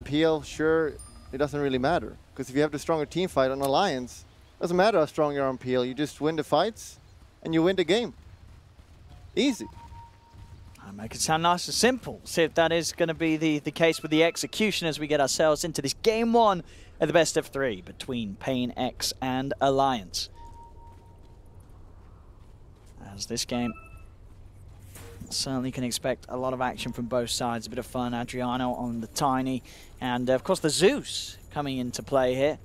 PL, sure, it doesn't really matter. Because if you have the stronger team fight on Alliance, it doesn't matter how strong you are on PL. You just win the fights and you win the game. Easy. I make it sound nice and simple. See if that is going to be the case with the execution as we get ourselves into this game 1 of the best of 3 between paiN X and Alliance. As this game certainly can expect a lot of action from both sides. A bit of fun. Adriano on the Tiny. And, of course, the Zeus coming into play here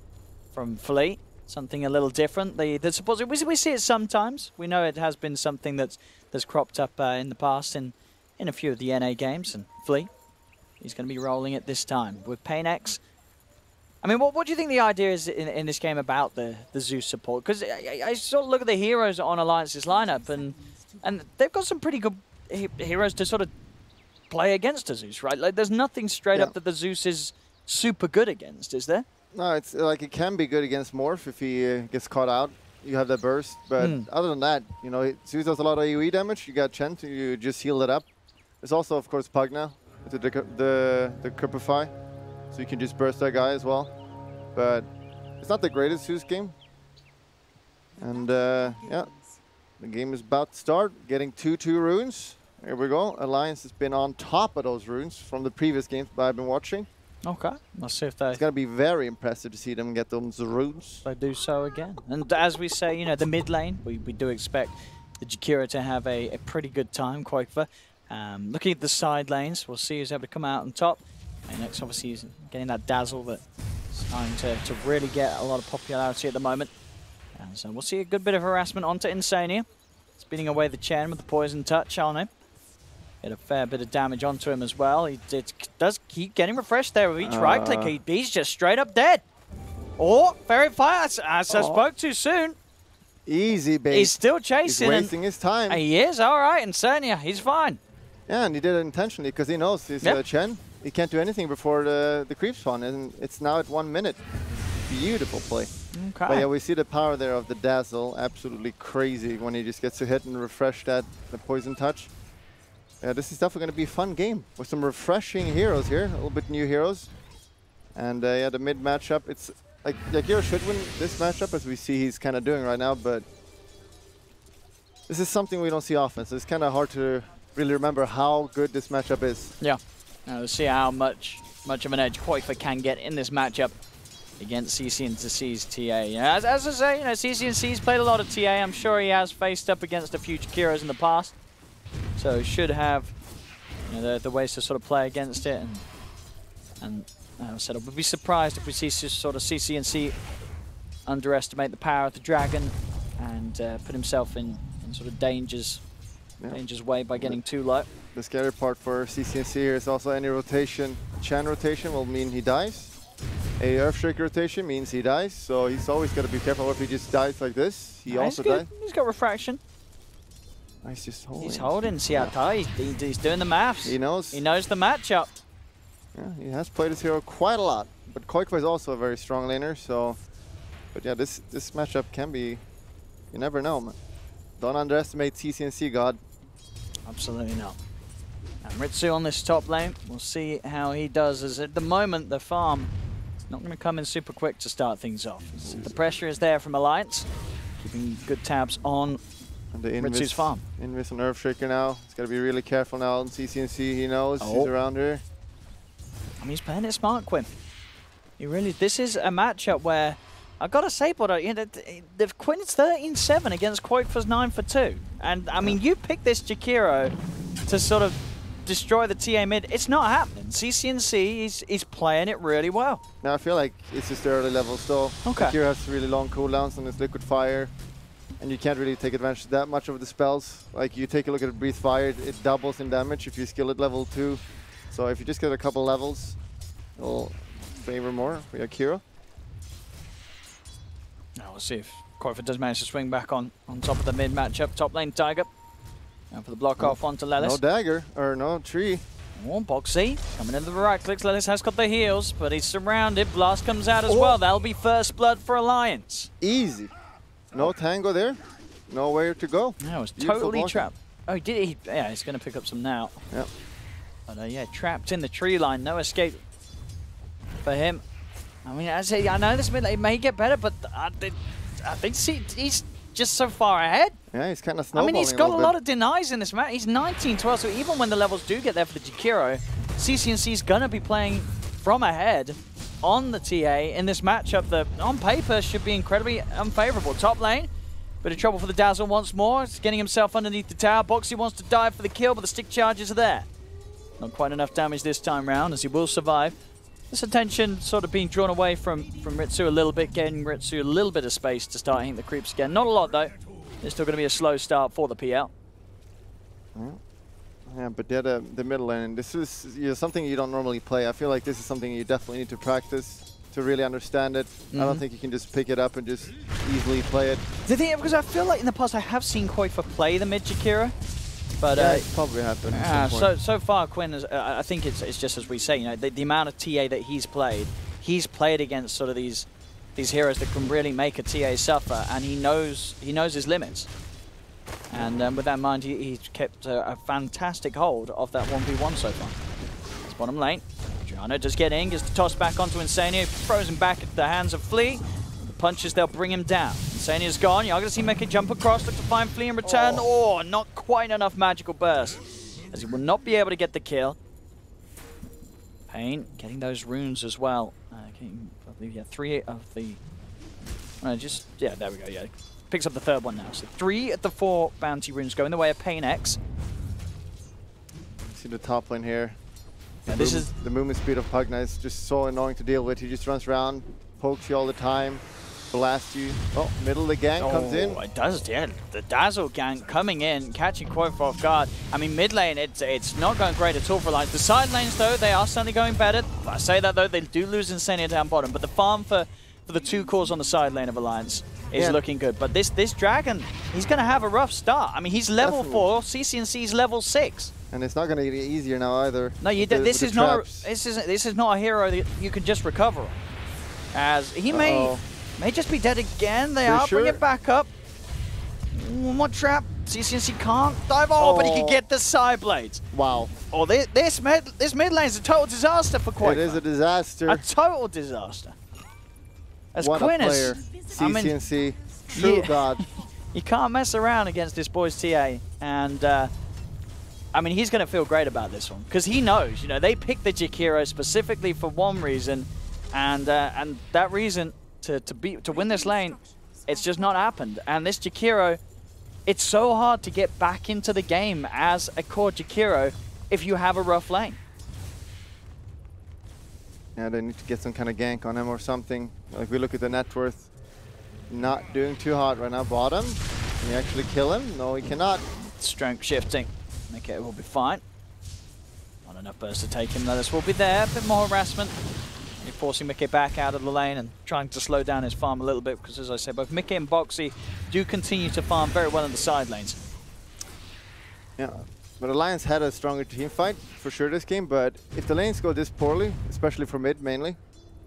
from Fleet. Something a little different. The support, we see it sometimes. We know it has been something that's cropped up in the past in a few of the NA games. And Fleet, he's going to be rolling it this time with paiN X. I mean, what do you think the idea is in this game about the Zeus support? Because I sort of look at the heroes on Alliance's lineup, and they've got some pretty good heroes to sort of play against a Zeus, right? Like, there's nothing straight up that the Zeus is super good against, is there? No, it's like it can be good against Morph if he gets caught out. You have that burst, but other than that, you know, Zeus does a lot of AoE damage. You got Trent, you just heal it up. There's also, of course, Pug now with the Cripify, so you can just burst that guy as well. But it's not the greatest Zeus game. And yeah, the game is about to start. Getting 2-2 runes. Here we go. Alliance has been on top of those runes from the previous games that I've been watching. Okay. Let's see if they... It's going to be very impressive to see them get those runes. They do so again. And as we say, you know, the mid lane, we do expect the Jakiro to have a pretty good time, Koikva. Looking at the side lanes, we'll see who's able to come out on top. And next, obviously, he's getting that dazzle that's starting to really get a lot of popularity at the moment. And so we'll see a good bit of harassment onto Insania. Speeding away the Chen with the poison touch on him. Get a fair bit of damage onto him as well. He does keep getting refreshed there with each right click. He's just straight up dead. Or very fast, as I spoke too soon. Easy, babe. He's still chasing. He's wasting his time. He is, all right. Insania, he's fine. Yeah, and he did it intentionally because he knows he's Chen. He can't do anything before the creep spawn, and it's now at 1 minute. Beautiful play. Okay. But yeah, we see the power there of the dazzle. Absolutely crazy when he just gets to hit and refresh the poison touch. Yeah, this is definitely going to be a fun game with some refreshing heroes here, a little bit new heroes. And yeah, the mid matchup, it's like Jakiro should win this matchup as we see he's kind of doing right now, but this is something we don't see often, so it's kind of hard to really remember how good this matchup is. Yeah, we'll see how much of an edge Koikva can get in this matchup against CCNC's TA. You know, as I say, you know, CCNC's played a lot of TA. I'm sure he has faced up against a few Jakiros in the past. So should have, you know, the ways to sort of play against it, and said I would be surprised if we see sort of CCNC underestimate the power of the dragon and put himself in sort of danger's way by getting too low. The scary part for CCNC here is also any rotation. Chan rotation will mean he dies. A Earthshake rotation means he dies, so he's always got to be careful if he just dies like this. He also dies. He's got refraction. He's just holding. He's holding Siatai. He's doing the maths. He knows. He knows the matchup. Yeah, he has played his hero quite a lot. But Koikva is also a very strong laner, so... But yeah, this matchup can be... You never know, man. Don't underestimate CCNC, God. Absolutely not. And Ritsu on this top lane. We'll see how he does, as at the moment, the farm is not going to come in super quick to start things off. The pressure is there from Alliance, keeping good tabs on Ritsu's farm. Invis on Earthshaker now. He's got to be really careful now on CCNC. He knows he's around here. I mean, he's playing it smart, Quinn. He really. This is a matchup where I gotta say, but you know, the Quinn's 13-7 against Koikva's 9-2, and I mean, you pick this Jakiro to sort of destroy the TA mid. It's not happening. CCNC is playing it really well. Now I feel like it's just the early levels still. Okay. Jakiro has really long cooldowns on his Liquid Fire, and you can't really take advantage of that much of the spells. Like, you take a look at Breathe Fire, it doubles in damage if you skill at level 2. So if you just get a couple levels, it'll favor more for Jakiro. Now we'll see if Koikva does manage to swing back on top of the mid matchup. Top lane Tiger. And for the block off onto Lelis. No dagger, or no tree. Oh, Boxy coming into the right clicks. Lelis has got the heals, but he's surrounded. Blast comes out as well. That'll be first blood for Alliance. Easy. No tango there. Nowhere to go. No, it was totally trapped. Oh, did he? Yeah, he's going to pick up some now. Yep. But yeah, trapped in the tree line. No escape for him. I mean, I know this mid lane may get better, but I think he's just so far ahead. Yeah, he's kind of snowballing. I mean, he's got a lot of denies in this match. He's 19-12, so even when the levels do get there for the Jakiro, CCNC's gonna be playing from ahead on the TA in this matchup that, on paper, should be incredibly unfavorable. Top lane, bit of trouble for the Dazzle once more. He's getting himself underneath the tower. Boxy wants to dive for the kill, but the stick charges are there. Not quite enough damage this time round, as he will survive. This attention sort of being drawn away from Ritsu a little bit, getting Ritsu a little bit of space to start hitting the creeps again. Not a lot, though. It's still going to be a slow start for the PL. Yeah, but the middle lane, this is something you don't normally play. I feel like this is something you definitely need to practice to really understand it. I don't think you can just pick it up and just easily play it. The thing, because I feel like in the past I have seen Koifa play the mid Jakiro. But yeah, it probably happened. So far, Quinn is. I think it's just as we say. You know, the amount of TA that he's played against sort of these heroes that can really make a TA suffer, and he knows his limits. And with that in mind, he's kept a fantastic hold of that 1v1 so far. It's bottom lane. Adriano does get in, gets the toss back onto Insania, throws him back at the hands of Flea. The punches, they'll bring him down. Insania's gone. You're going to see Meka jump across, look to find Flea in return. Oh, not quite enough magical burst, as he will not be able to get the kill. paiN getting those runes as well. I believe, yeah, 3 of the... yeah, there we go, yeah. Picks up the third one now. So 3 of the 4 bounty runes go in the way of paiN X. See the top lane here. Yeah, this is the movement speed of Pugna is just so annoying to deal with. He just runs around, pokes you all the time, blasts you. Oh, middle of the gang comes in. It does, yeah. The Dazzle gang coming in, catching Koifa off guard. I mean, mid lane, it's not going great at all for Alliance. The side lanes, though, they are certainly going better. I say that, though, they do lose Insania down bottom, but the farm for the 2 cores on the side lane of Alliance is looking good. But this Dragon, he's going to have a rough start. I mean, he's level 4, CCNC's level 6. And it's not going to get easier now either. No, this is not a hero that you can just recover on. As he may just be dead again. They are bringing it back up. One more trap. CCNC can't dive. But he can get the side blades. Wow. Oh, this mid lane is a total disaster for Koifa. It is a disaster. A total disaster. As what Quinn a player. CCNC, true god. You can't mess around against this boy's TA, and I mean, he's going to feel great about this one because he knows, you know, they picked the Jakiro specifically for one reason, and that reason to win this lane, it's just not happened. And this Jakiro, it's so hard to get back into the game as a core Jakiro if you have a rough lane. Yeah, they need to get some kind of gank on him or something. Like, we look at the net worth, not doing too hot right now. Bottom, can he actually kill him? No, he cannot. Strength shifting. Okay, we'll be fine. Not enough burst to take him, though. This will be there. A bit more harassment. You're forcing Mickey back out of the lane and trying to slow down his farm a little bit because, as I said, both Mickey and Boxy do continue to farm very well in the side lanes. Yeah, but Alliance had a stronger team fight for sure this game, but if the lanes go this poorly, especially for mid mainly,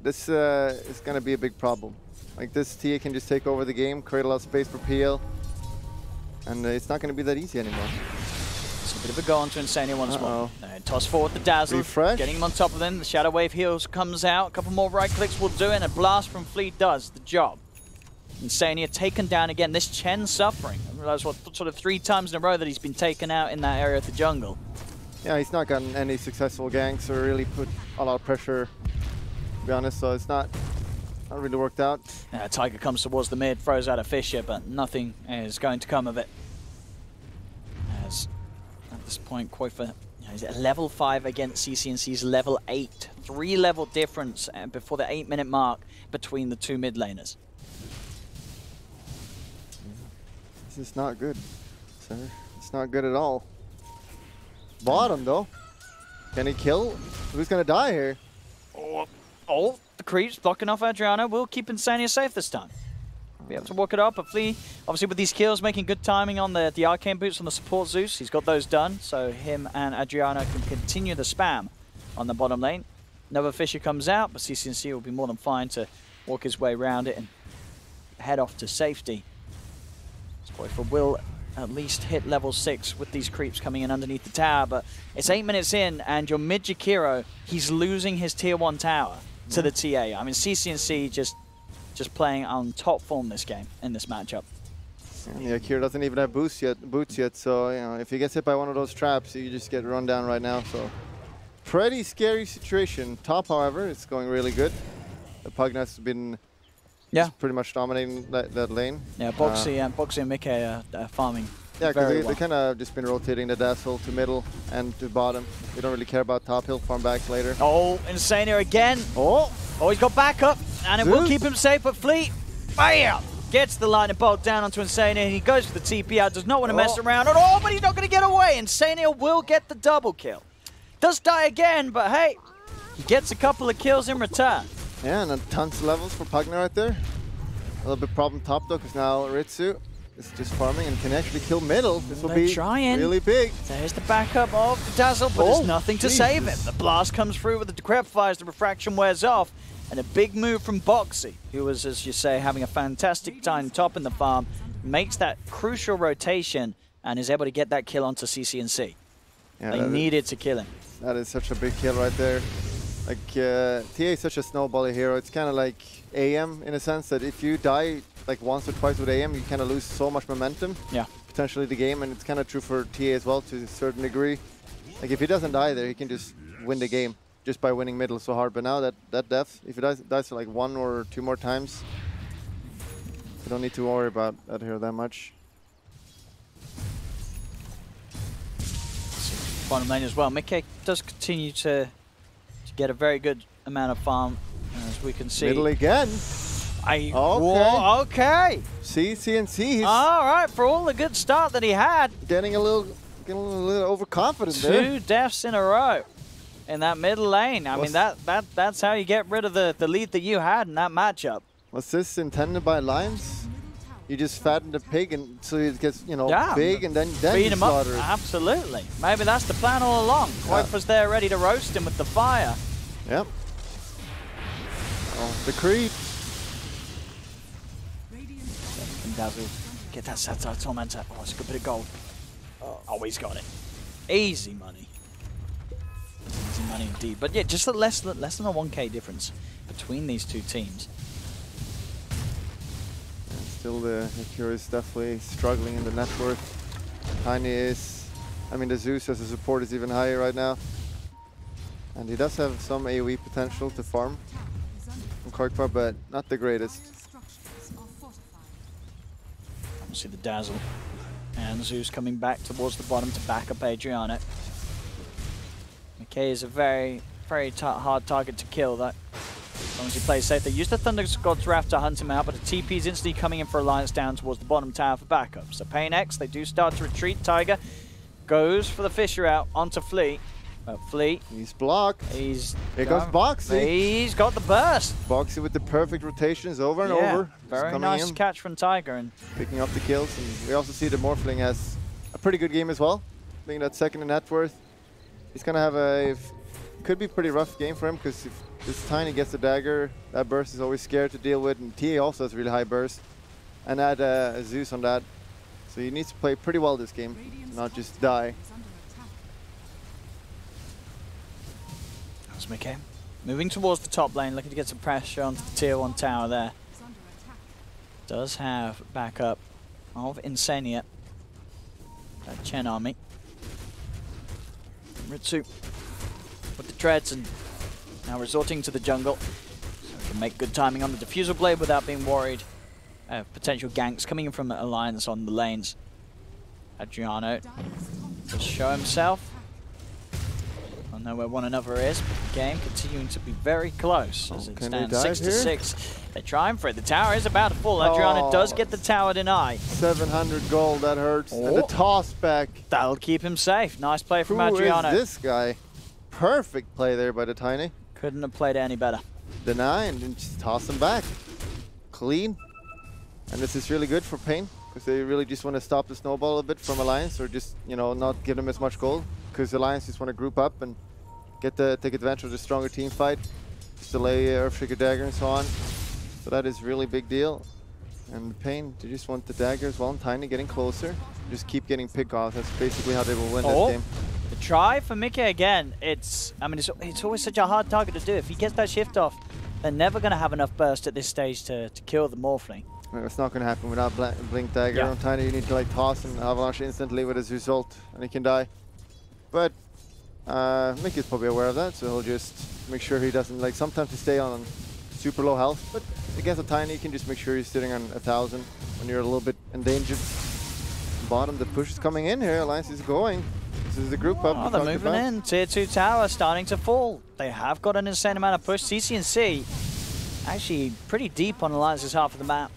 this is going to be a big problem. Like, this TA can just take over the game, create a lot of space for PL, and it's not going to be that easy anymore. It's a bit of a go on to Insania once more. Toss forward the Dazzle, getting him on top of them. The Shadow Wave heals comes out. A couple more right clicks will do it, and a blast from Fleet does the job. Insania taken down again. This Chen suffering. I realize what, sort of 3 times in a row that he's been taken out in that area of the jungle. Yeah, he's not gotten any successful ganks or really put a lot of pressure, to be honest, so it's not really worked out. Tiger comes towards the mid, throws out a Fisher, but nothing is going to come of it. As at this point, Koifa is at level 5 against CCNC's level 8. 3 level difference before the 8-minute mark between the 2 mid laners. This is not good, sir. It's not good at all. Bottom, though. Can he kill? Who's going to die here? Oh, the creeps blocking off Adriano will keep Insania safe this time. Be able to walk it up, but Flea, obviously with these kills, making good timing on the arcane boots on the support Zeus. He's got those done, so him and Adriano can continue the spam on the bottom lane. Nova Fisher comes out, but CCNC will be more than fine to walk his way around it and head off to safety. Koifa will at least hit level 6 with these creeps coming in underneath the tower, but it's 8 minutes in, and your mid Jakiro, he's losing his tier 1 tower. to the TA. I mean, CCNC just playing on top form this game, in this matchup. And the Akira doesn't even have boots yet, so you know, if he gets hit by one of those traps, you just get run down right now. So pretty scary situation. Top, however, it's going really good. The Pugna's been pretty much dominating that lane. Yeah, Boxy and Mickey are farming. Yeah, because they kind of just been rotating the Dazzle to middle and to bottom. They don't really care about top. He'll farm back later. Oh, Insane here again. Oh, he's got backup, and it will keep him safe, but Fleet, bam! Gets the lightning bolt down onto Insane, and he goes for the TP out. Does not want to mess around at all, but he's not going to get away. Insane will get the double kill. Does die again, but hey, he gets a couple of kills in return. Yeah, and tons of levels for Pugna right there. A little bit problem top though, because now Ritsu is just farming and can actually kill middle. This will be really big. There's the backup of the Dazzle, but there's nothing to save him. The blast comes through with the Decrepify as the refraction wears off. And a big move from Boxy, who was, as you say, having a fantastic time top in the farm, makes that crucial rotation and is able to get that kill onto CCNC. Yeah, they needed to kill him. That is such a big kill right there. Like, TA is such a snowbally hero. It's kind of like AM in a sense that if you die like once or twice with AM, you kind of lose so much momentum. Yeah. Potentially the game, and it's kind of true for TA as well to a certain degree. Like if he doesn't die there, he can just win the game just by winning middle so hard. But now that death, if he dies for like 1 or 2 more times, you don't need to worry about that here that much. Bottom lane as well. Mickey does continue to get a very good amount of farm, as we can see. Middle again. Okay. CNC. All right, for all the good start that he had. Getting a little overconfident there. 2 deaths in a row in that middle lane. I mean, that's how you get rid of the lead that you had in that matchup. Was this intended by Alliance? You just fatten the pig and so it gets, you know, big and then feed him up. Absolutely. Maybe that's the plan all along. Quoth was there ready to roast him with the fire. Yep. Oh, the creep. Get that Satire Tormentor. Oh, it's a good bit of gold. Oh, he's got it. Easy money. Easy money indeed. But yeah, just less than a 1K difference between these two teams. Still the Cure is definitely struggling in the net worth. Tiny is, I mean the Zeus as a support is even higher right now. And he does have some AoE potential to farm from Korkvar, but not the greatest. See the Dazzle and Zeus coming back towards the bottom to back up Adriano. McKay is a very hard target to kill, though. As long as he plays safe. They use the Thunder God's Wrath to hunt him out, but a TP is instantly coming in for Alliance down towards the bottom tower for backup. So paiN X, they do start to retreat. Tiger goes for the Fisher out onto Fleet. Fleet. He's blocked. Here goes Boxy. He's got the burst. Boxy with the perfect rotations over and over. Very nice catch from Tiger. And picking up the kills. And we also see the Morphling has a pretty good game as well. Being that second in net worth. He's going to have could be pretty rough game for him because if this Tiny gets the dagger, that burst is always scared to deal with. And TA also has really high burst. And add a Zeus on that. So he needs to play pretty well this game, not just die. That's McKay. Moving towards the top lane, looking to get some pressure onto the tier 1 tower there. Does have backup of Insania. That Chen army. Ritsu with the treads and now resorting to the jungle. So he can make good timing on the Diffusal Blade without being worried of potential ganks coming in from Alliance on the lanes. Adriano does show himself. I know where one another is, but the game continuing to be very close as it stands 6-6. They're trying for it. The tower is about to fall. Adriano does get the tower denied. 700 gold, that hurts. And the toss back. That'll keep him safe. Nice play from Adriano. Who is this guy? Perfect play there by the Tiny. Couldn't have played it any better. Deny and then just toss him back. Clean. And this is really good for paiN because they really just want to stop the snowball a bit from Alliance or just, you know, not give them as much gold because Alliance just want to group up and take advantage of the stronger team fight, just delay Earthshaker Dagger and so on. So that is really big deal. And paiN, they just want the dagger as well. And Tiny getting closer. Just keep getting pick off. That's basically how they will win this game. The try for Mickey again. I mean, it's always such a hard target to do. If he gets that shift off, they're never going to have enough burst at this stage to kill the Morphling. It's not going to happen without Blink Dagger on Tiny. You need to like toss and avalanche instantly with his result, and he can die. But Mickey's probably aware of that, so he'll just make sure he doesn't, like, sometimes he stay on super low health, but against a Tiny, you can just make sure he's sitting on 1,000 when you're a little bit endangered. Bottom, the push is coming in here. Alliance is going. This is the group up. Oh, they're moving in. Tier 2 tower starting to fall. They have got an insane amount of push. CCNC actually pretty deep on Alliance's half of the map.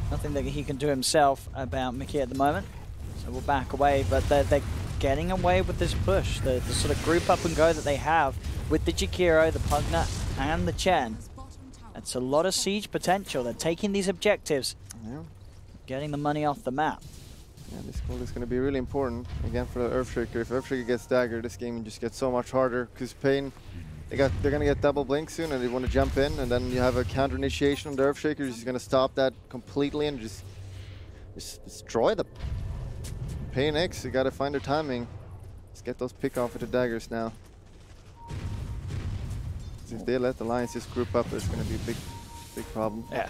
Nothing that he can do himself about Mickey at the moment. So we'll back away, but they're getting away with this push. The sort of group up and go that they have with the Jakiro, the Pugna, and the Chen. It's a lot of siege potential. They're taking these objectives, getting the money off the map. Yeah, this goal is going to be really important, again, for the Earthshaker. If Earthshaker gets daggered, this game just gets so much harder, because paiN, they're going to get double blink soon, and they want to jump in, and then you have a counter initiation on the Earthshaker. You're just going to stop that completely and just destroy them. paiN X, you got to find their timing. Let's get those pick off with the daggers now. If they let the Alliance just group up, it's going to be a big problem. Yeah.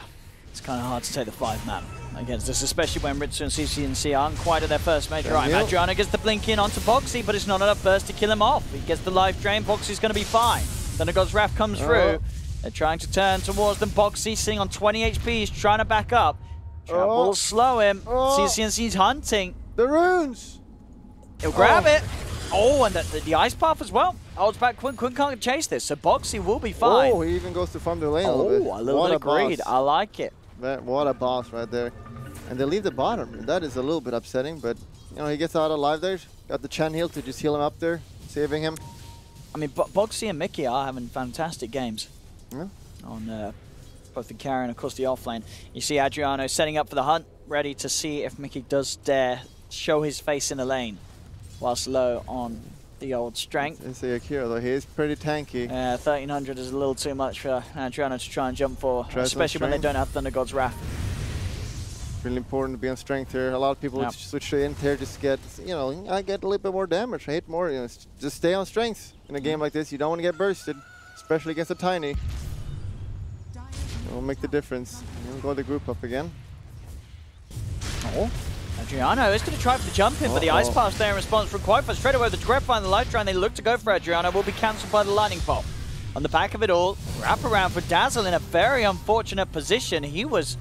It's kind of hard to take the 5 man against this, especially when Ritsu and CCNC aren't quite at their first major item. Adriano gets the blink in onto Boxy, but it's not enough burst to kill him off. He gets the life drain, Boxy's going to be fine. Then the God's Wrath comes through. They're trying to turn towards them. Boxy sitting on 20 HP, he's trying to back up. Trap will slow him. CCNC's hunting. The runes! He'll grab it. Oh, and the ice path as well. Holds back Quinn. Quinn can't chase this, so Boxy will be fine. Oh, he even goes to farm the lane a little bit. Oh, a little bit of greed. I like it. What a boss right there. And they leave the bottom. That is a little bit upsetting, but you know, he gets out alive there. Got the Chen heal to just heal him up there, saving him. I mean, Boxy and Mickey are having fantastic games. Yeah. On both the carry and, of course, the offlane. You see Adriano setting up for the hunt, ready to see if Mickey does dare show his face in the lane, whilst low on the old strength. It's Akira, though. He is pretty tanky. 1300 is a little too much for Adriano to try and jump for, especially when they don't have Thunder God's Wrath. Really important to be on strength here. A lot of people switch to int here just to get, you know, I get a little bit more damage. I hit more, you know, just stay on strength. In a game like this, you don't want to get bursted, especially against a Tiny. It will make the difference. We'll go the group up again. Adriano is going to try for the jump in, but the ice pass there in response from quite fast. Straight away, the grab find the life drain. They look to go for Adriano, will be cancelled by the lightning pop. On the back of it all, wrap around for Dazzle in a very unfortunate position. He was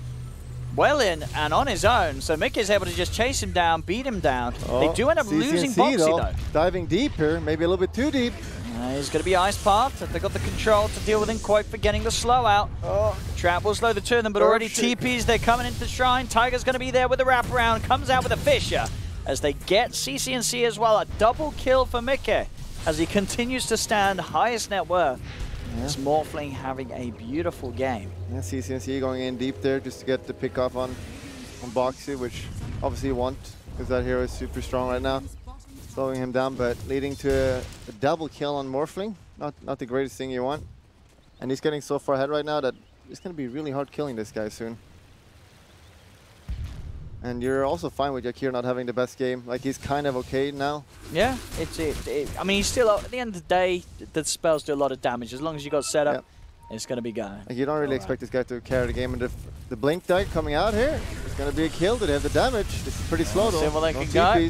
well in and on his own, so Mickey is able to just chase him down, beat him down. They do end up losing Boxy though. Diving deep here, maybe a little bit too deep. He's going to be ice path. They've got the control to deal with him, quite for getting the slow out. Trap will slow the two of them, but already TPs, they're coming into the shrine. Tiger's going to be there with the wraparound, comes out with a Fisher as they get CCNC as well. A double kill for Mickey as he continues to stand highest net worth. This Morphling having a beautiful game. Yeah, CCNC going in deep there just to get the pick off on Boxy, which obviously you want because that hero is super strong right now. Slowing him down, but leading to a double kill on Morphling. Not the greatest thing you want. And he's getting so far ahead right now that it's going to be really hard killing this guy soon. And you're also fine with Yakir not having the best game. Like, he's kind of okay now. Yeah, I mean, he's still, at the end of the day, the spells do a lot of damage. As long as you got set up, it's going to be going. Like, you don't really expect this guy to carry the game. And the blink dagger coming out here, it's going to be a kill. They have the damage. This is pretty slow, though. See what they can go.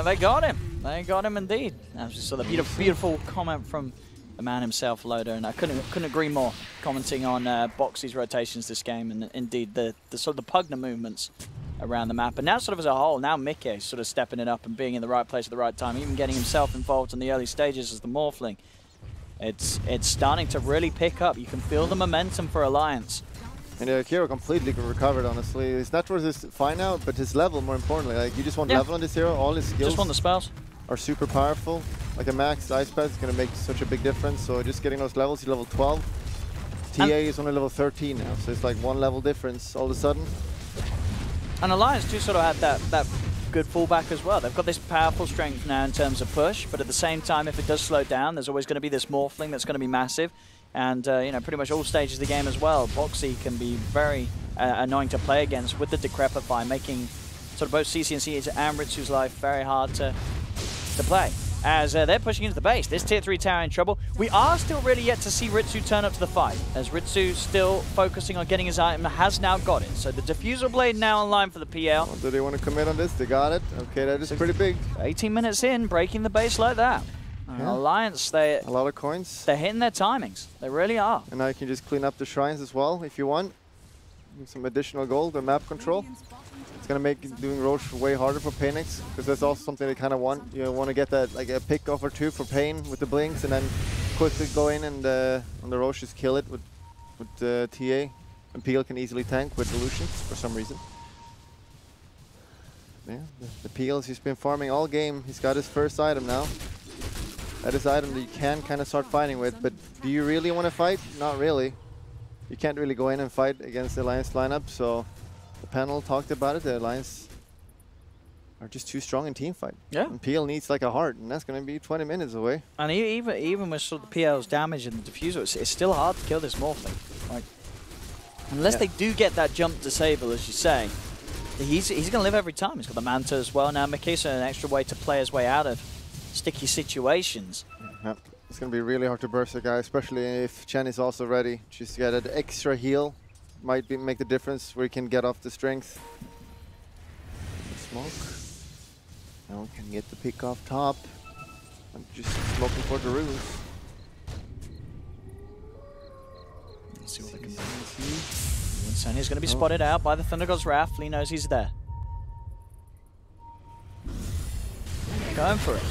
They got him. They got him indeed. That was just sort of beautiful comment from the man himself, Loader, and I couldn't agree more. Commenting on Boxy's rotations this game, and indeed the sort of the Pugna movements around the map. And now, sort of as a whole, now Mickey sort of stepping it up and being in the right place at the right time, even getting himself involved in the early stages as the Morphling. It's starting to really pick up. You can feel the momentum for Alliance. And Hero completely recovered, honestly. His net worth is fine now, but his level, more importantly. Like, you just want level on this hero. All his skills just want the spells. Are super powerful. Like a max ice pass is going to make such a big difference. So just getting those levels, he's level 12. TA is only level 13 now, so it's like 1 level difference all of a sudden. And Alliance do sort of have that good fallback as well. They've got this powerful strength now in terms of push, but at the same time, if it does slow down, there's always going to be this Morphling that's going to be massive. And, you know, pretty much all stages of the game as well. Boxy can be very annoying to play against with the Decrepify, making sort of both CCNC and Ritsu's life very hard to play. as they're pushing into the base. This tier 3 tower in trouble. We are still really yet to see Ritsu turn up to the fight, as Ritsu still focusing on getting his item, has now got it. So the diffusal blade now online for the PL. Well, do they want to commit on this? They got it. Okay, that is pretty big. 18 minutes in, breaking the base like that. Yeah. Alliance, a lot of coins. They're hitting their timings. They really are. And now you can just clean up the shrines as well if you want. Some additional gold and map control. It's gonna make doing Roche way harder for paiN, because that's also something they kind of want. You want to get that like a pick off or two for paiN with the blinks, and then quickly go in and on the Roche just kill it with TA. And PL can easily tank with illusions for some reason. Yeah, the PL's he's been farming all game. He's got his first item now. That is item that you can kind of start fighting with, but do you really want to fight? Not really. You can't really go in and fight against the Alliance lineup, so the panel talked about it. The Alliance are just too strong in team fight. Yeah. And PL needs like a heart, and that's going to be 20 minutes away. And even with sort of the PL's damage and the diffuser, it's still hard to kill this Morphling. Like, unless they do get that jump disable, as you say, he's going to live every time. He's got the Manta as well. Now Mikasa, an extra way to play his way out of sticky situations. Yep. It's going to be really hard to burst a guy, especially if Chen is also ready. Just get an extra heal. Might make the difference where he can get off the strength. Smoke. Now we can get the pick off top. I'm just smoking for the runes. Let's see what they can do. Sonya's going to be spotted out by the Thunder God's Wrath. Lee knows he's there. Going for it.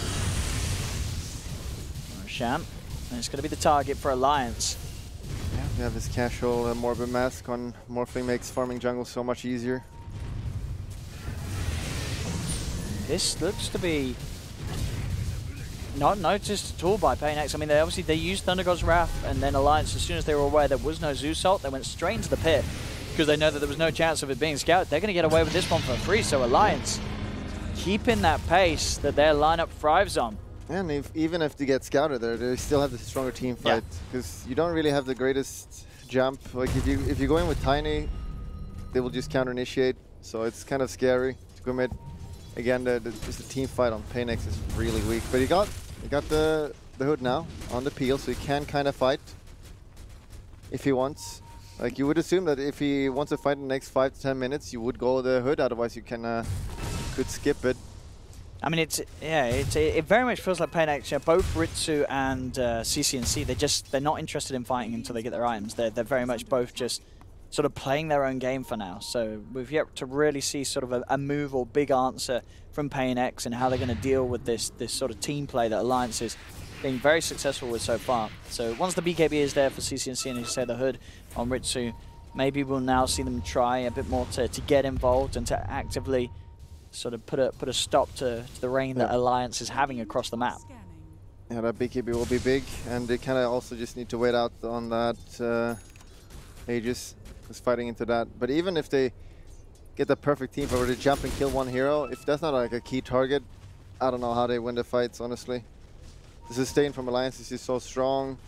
Champ, and it's going to be the target for Alliance. Yeah, we have this casual Morbid Mask on Morphling, makes farming jungle so much easier. This looks to be not noticed at all by paiN. I mean, they used Thunder God's Wrath, and then Alliance, as soon as they were aware there was no Zeus ult, they went straight into the pit because they know that there was no chance of it being scouted. They're going to get away with this one for free, so Alliance keeping that pace that their lineup thrives on. And even if they get scouted there, they still have the stronger team fight, because you don't really have the greatest jump. Like if you go in with Tiny, they will just counter initiate, so it's kind of scary to commit. Again, just the team fight on paiN is really weak. But he got the hood now on the peel, so he can kind of fight if he wants. Like you would assume that if he wants to fight in the next 5 to 10 minutes, you would go the hood. Otherwise, you can could skip it. I mean, it very much feels like paiN. Both Ritsu and CCNC, they're not interested in fighting until they get their items. They're very much both just sort of playing their own game for now. So we've yet to really see sort of a move or big answer from paiN and how they're going to deal with this sort of team play that Alliance is being very successful with so far. So once the BKB is there for CCNC and, as you say, the hood on Ritsu, maybe we'll now see them try a bit more to get involved and to actively sort of put a stop to the reign that Alliance is having across the map. Yeah, that BKB will be big, and they kind of also just need to wait out on that Aegis is fighting into that. But even if they get the perfect team where they jump and kill one hero, if that's not like a key target, I don't know how they win the fights, honestly. The sustain from Alliance is just so strong.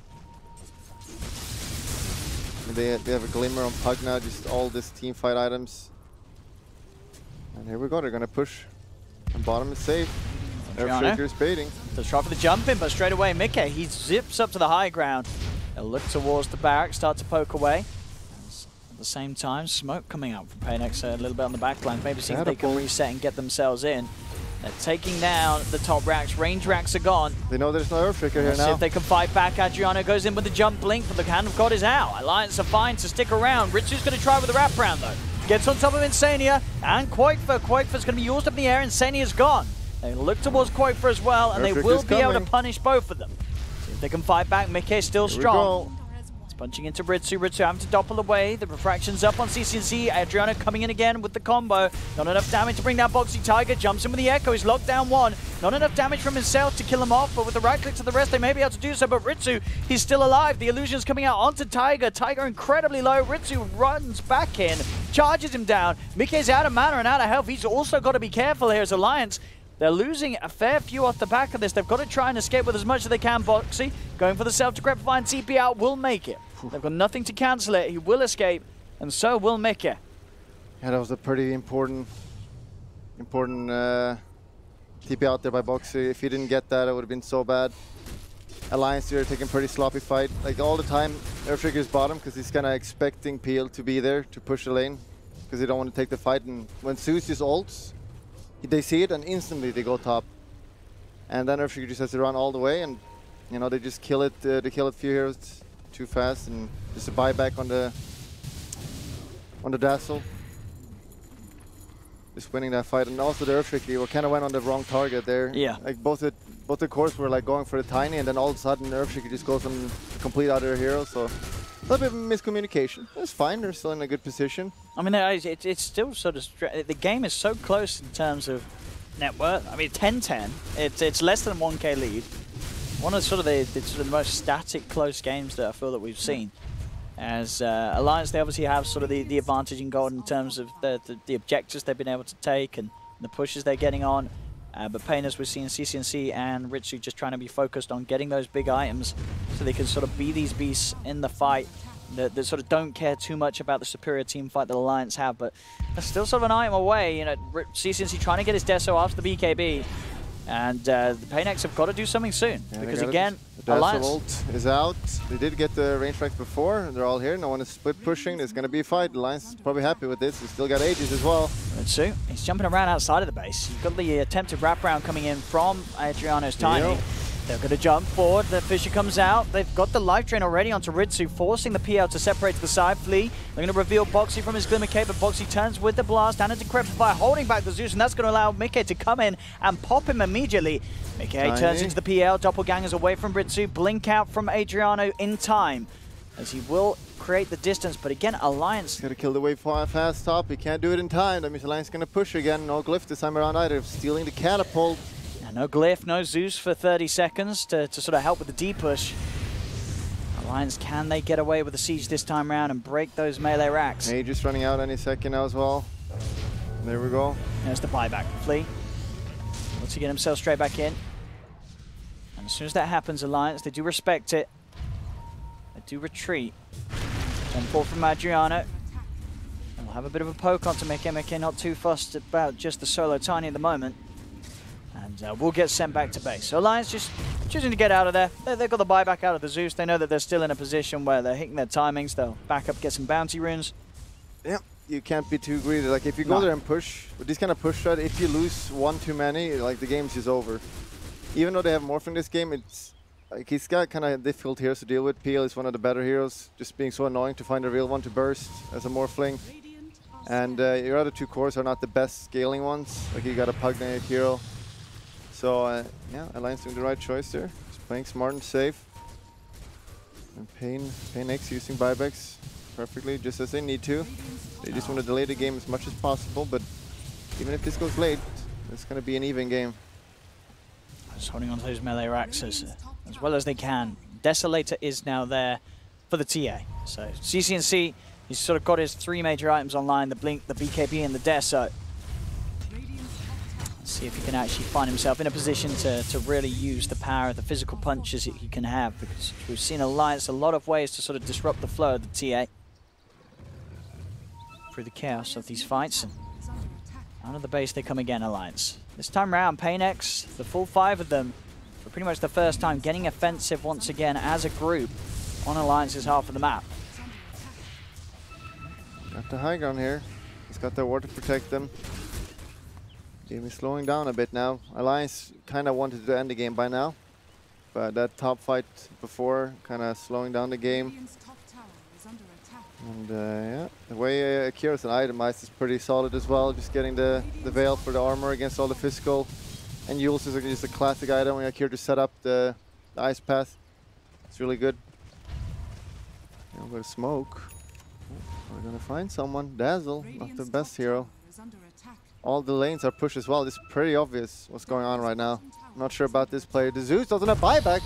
And they have a glimmer on Pug now, just all these team fight items. And here we go, they're going to push. And bottom is safe. Earthshaker's baiting. So try for the jump in, but straight away Mickey, he zips up to the high ground. They'll look towards the barracks, start to poke away. At the same time, smoke coming out from paiN a little bit on the back line. Maybe see if they can reset and get themselves in. They're taking down the top racks. Range racks are gone. They know there's no Earthshaker here now. See if they can fight back. Adriano goes in with the jump blink, but the Hand of God is out. Alliance are fine to stick around. Ritsu's going to try with the wraparound though. Gets on top of Insania and Quaitfer. Quaitfer's going to be used up in the air. Insania's gone. They look towards Quaitfer as well, and they will be able to punish both of them. See if they can fight back. Mickey's still strong. It's punching into Ritsu. Ritsu having to doppel away. The refraction's up on CCNC. Adriano coming in again with the combo. Not enough damage to bring down Boxy Tiger. Jumps in with the Echo. He's locked down one. Not enough damage from himself to kill him off, but with the right click to the rest, they may be able to do so. But Ritsu, he's still alive. The illusion's coming out onto Tiger. Tiger incredibly low. Ritsu runs back in, charges him down. Mickey's out of mana and out of health. He's also got to be careful here as Alliance. They're losing a fair few off the back of this. They've got to try and escape with as much as they can. Boxy going for the self-decrepifying TP out will make it. They've got nothing to cancel it. He will escape, and so will Mickey. Yeah, that was a pretty important TP out there by Boxy. If he didn't get that, it would have been so bad. Alliance here taking pretty sloppy fight. Like all the time, Earthshaker's bottom because he's kind of expecting Peel to be there to push the lane because they don't want to take the fight. And when Zeus just ults, they see it and instantly they go top. And then Earthshaker just has to run all the way, and you know they just kill it. They kill a few heroes too fast, and just a buyback on the Dazzle. Just winning that fight, and also the Earthshaker kind of went on the wrong target there. Yeah. Like both the cores were like going for the tiny, and then all of a sudden Earthshaker just goes on complete other hero. So a little bit of miscommunication. It's fine. They're still in a good position. I mean, it's still sort of the game is so close in terms of net worth. I mean, 10-10. It's less than 1K lead. One of sort of the most static close games that I feel that we've seen. As Alliance, they obviously have sort of the advantage in gold in terms of the objectives they've been able to take and the pushes they're getting on. But paiN, as we're seeing CCNC and Ritsu just trying to be focused on getting those big items so they can sort of be these beasts in the fight that sort of don't care too much about the superior team fight that Alliance have. But they're still sort of an item away. You know, CCNC trying to get his Deso after the BKB. And the paiN have got to do something soon, because again, Alliance ult is out. They did get the range strikes before. They're all here. No one is split pushing. There's going to be a fight. Alliance is probably happy with this. He's still got Aegis as well. Ritsu, he's jumping around outside of the base. You've got the attempted wraparound coming in from Adriano's Tiny. Yep. They're going to jump forward. The Fisher comes out. They've got the life drain already onto Ritsu, forcing the PL to separate to the side. Flee. They're going to reveal Boxy from his Glimmer Cape, but Boxy turns with the blast and a Decrepify, holding back the Zeus, and that's going to allow Mickey to come in and pop him immediately. Mickey turns into the PL. Doppelgangers away from Ritsu. Blink out from Adriano in time, as he will create the distance. But again, Alliance... Got to kill the wave fast top. He can't do it in time. That means Alliance is going to push again. No glyph this time around either. Stealing the catapult. No glyph, no Zeus for 30 seconds to sort of help with the D-push. Alliance, can they get away with the siege this time around and break those melee racks? Just running out any second now as well. There we go. There's the buyback. Flee. Wants to get himself straight back in. And as soon as that happens, Alliance, they do respect it. They do retreat. 1-4 from Adriano. And we'll have a bit of a poke onto Mickey. Mickey not too fussed about just the solo Tiny at the moment. And we'll get sent back to base. So Alliance just choosing to get out of there. They've got the buyback out of the Zeus. They know that they're still in a position where they're hitting their timings. They'll back up, get some bounty runes. Yeah, you can't be too greedy. Like if you go there and push, with this kind of push shot, if you lose one too many, like the game's just over. Even though they have Morph in this game, it's like he's got kind of difficult heroes to deal with. PL is one of the better heroes, just being so annoying to find a real one to burst as a Morphling. And your other two cores are not the best scaling ones. Like you got a Pugnate hero. So yeah, Alliance doing the right choice there. Just playing smart and safe. And paiN X using buybacks perfectly, just as they need to. They just want to delay the game as much as possible, but even if this goes late, it's going to be an even game. Just holding on to those melee racks as well as they can. Desolator is now there for the TA. So CCNC, he's sort of got his 3 major items online, the Blink, the BKB, and the Deso. See if he can actually find himself in a position to really use the power of the physical punches that he can have, because we've seen Alliance a lot of ways to sort of disrupt the flow of the TA through the chaos of these fights. And out of the base they come again, Alliance. This time round, paiN X, the full 5 of them, for pretty much the first time, getting offensive once again as a group on Alliance's half of the map. Got the high ground here. He's got the ward to protect them. Game is slowing down a bit now. Alliance kind of wanted to end the game by now, but that top fight before kind of slowing down the game. And yeah, the way Akira's an itemized is pretty solid as well. Just getting the veil for the armor against all the physical. And Yules is just a classic item when Akira just set up the ice path. It's really good. Yeah, we're gonna smoke. We're gonna find someone. Dazzle, not the best hero. All the lanes are pushed as well. It's pretty obvious what's going on right now. I'm not sure about this player. The Zeus doesn't have buyback.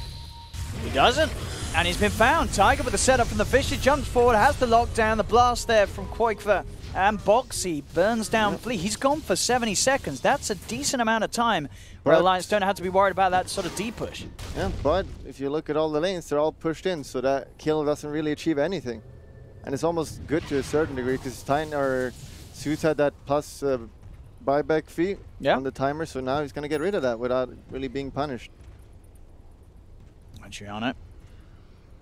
He doesn't. And he's been found. Tiger with the setup from the Fisher jumps forward, has the lockdown, the blast there from Koikva. And Boxy burns down Flea. He's gone for 70 seconds. That's a decent amount of time where Alliance don't have to be worried about that sort of D-push. Yeah, but if you look at all the lanes, they're all pushed in, so that kill doesn't really achieve anything. And it's almost good to a certain degree, because Zeus had that plus buyback fee on the timer, so now he's going to get rid of that without really being punished. Adriano.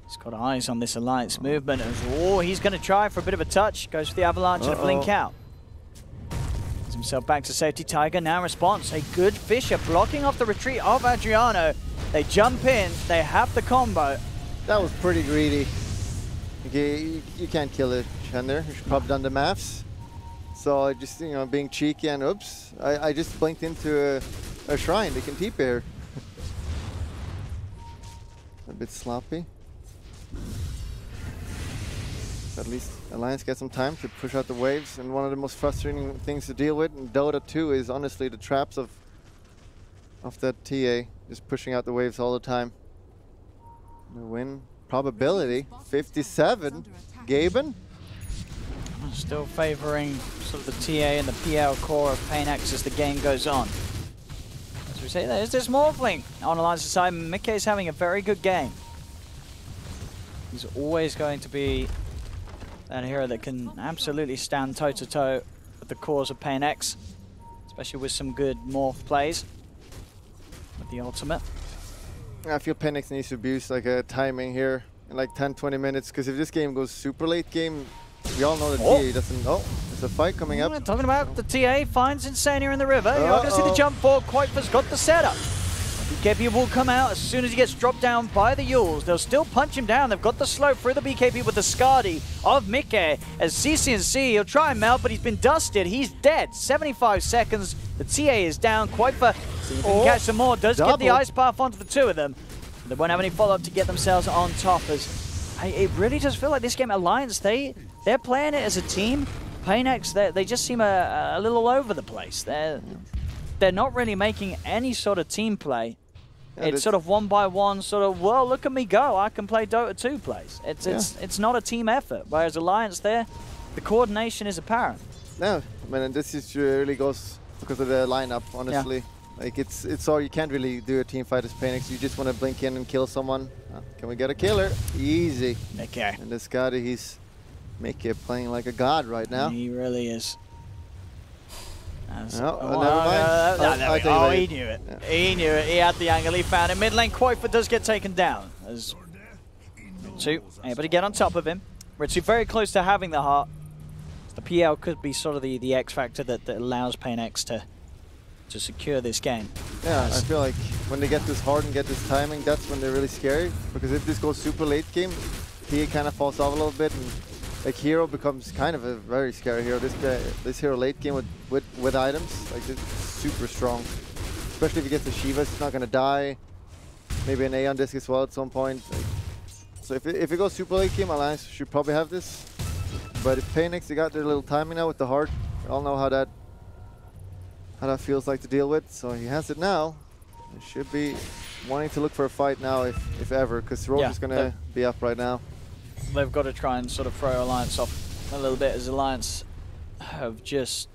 He's got eyes on this Alliance movement. Oh, he's going to try for a bit of a touch. Goes for the avalanche and a blink out. Gets himself back to safety. Tiger now responds. A good Fisher blocking off the retreat of Adriano. They jump in. They have the combo. That was pretty greedy. Okay, you can't kill a Chender. You should probably done the maths. So I just, you know, being cheeky and oops, I just blinked into a shrine. They can TP here. A bit sloppy. At least Alliance gets some time to push out the waves, and one of the most frustrating things to deal with in Dota 2 is honestly the traps of that TA, just pushing out the waves all the time. The win probability, 57. Gaben? Still favoring sort of the TA and the PL core of paiNX as the game goes on. As we say, there's this Morphling on Alliance's side. miCKe having a very good game. He's always going to be that hero that can absolutely stand toe-to-toe with the cores of paiNX, especially with some good morph plays with the ultimate. I feel paiNX needs to abuse like a timing here in like 10-20 minutes, because if this game goes super late game, we all know the TA doesn't. Oh, there's a fight coming up. Talking about the TA finds Insania in the river. You're going to see the jump forward. Quite's got the setup. BKB will come out as soon as he gets dropped down by the Yules. They'll still punch him down. They've got the slow through the BKB with the Skadi of miCKe. As CCNC, he'll try and melt, but he's been dusted. He's dead. 75 seconds. The TA is down. Quite for see if he can catch some more. Does get the ice path onto the two of them. They won't have any follow-up to get themselves on top. As it really does feel like this game, Alliance, they're playing it as a team. paiNX, they just seem a little all over the place. They're not really making any sort of team play. Yeah, it's sort of one by one, sort of, well, look at me go, I can play Dota 2 plays. It's not a team effort, whereas Alliance there, the coordination is apparent. No, I mean, and this is really goes because of the lineup, honestly. Yeah. Like, it's all, you can't really do a team fight as paiNX. You just want to blink in and kill someone. Can we get a killer? Easy. miCKe. And this guy, he's miCKe playing like a god right now. He really is. Never mind. He knew it. Yeah. He knew it. He had the angle. He found it. Mid lane, Quite does get taken down. As Ritsu able to get on top of him. Ritsu very close to having the heart. The PL could be sort of the X factor that allows paiNX to secure this game. Yeah, I feel like when they get this hard and get this timing, that's when they're really scary. Because if this goes super late game, PA kind of falls off a little bit, and like hero becomes kind of a very scary hero. This hero late game with items, like, it's super strong. Especially if you get the Sheever, it's not gonna die. Maybe an Aeon disc as well at some point. Like, so if it goes super late game, Alliance should probably have this. But if paiNX, they got their little timing now with the heart. We all know how that feels like to deal with. So he has it now. He should be wanting to look for a fight now, if ever, because Roche is gonna be up right now. They've got to try and sort of throw Alliance off a little bit, as Alliance have just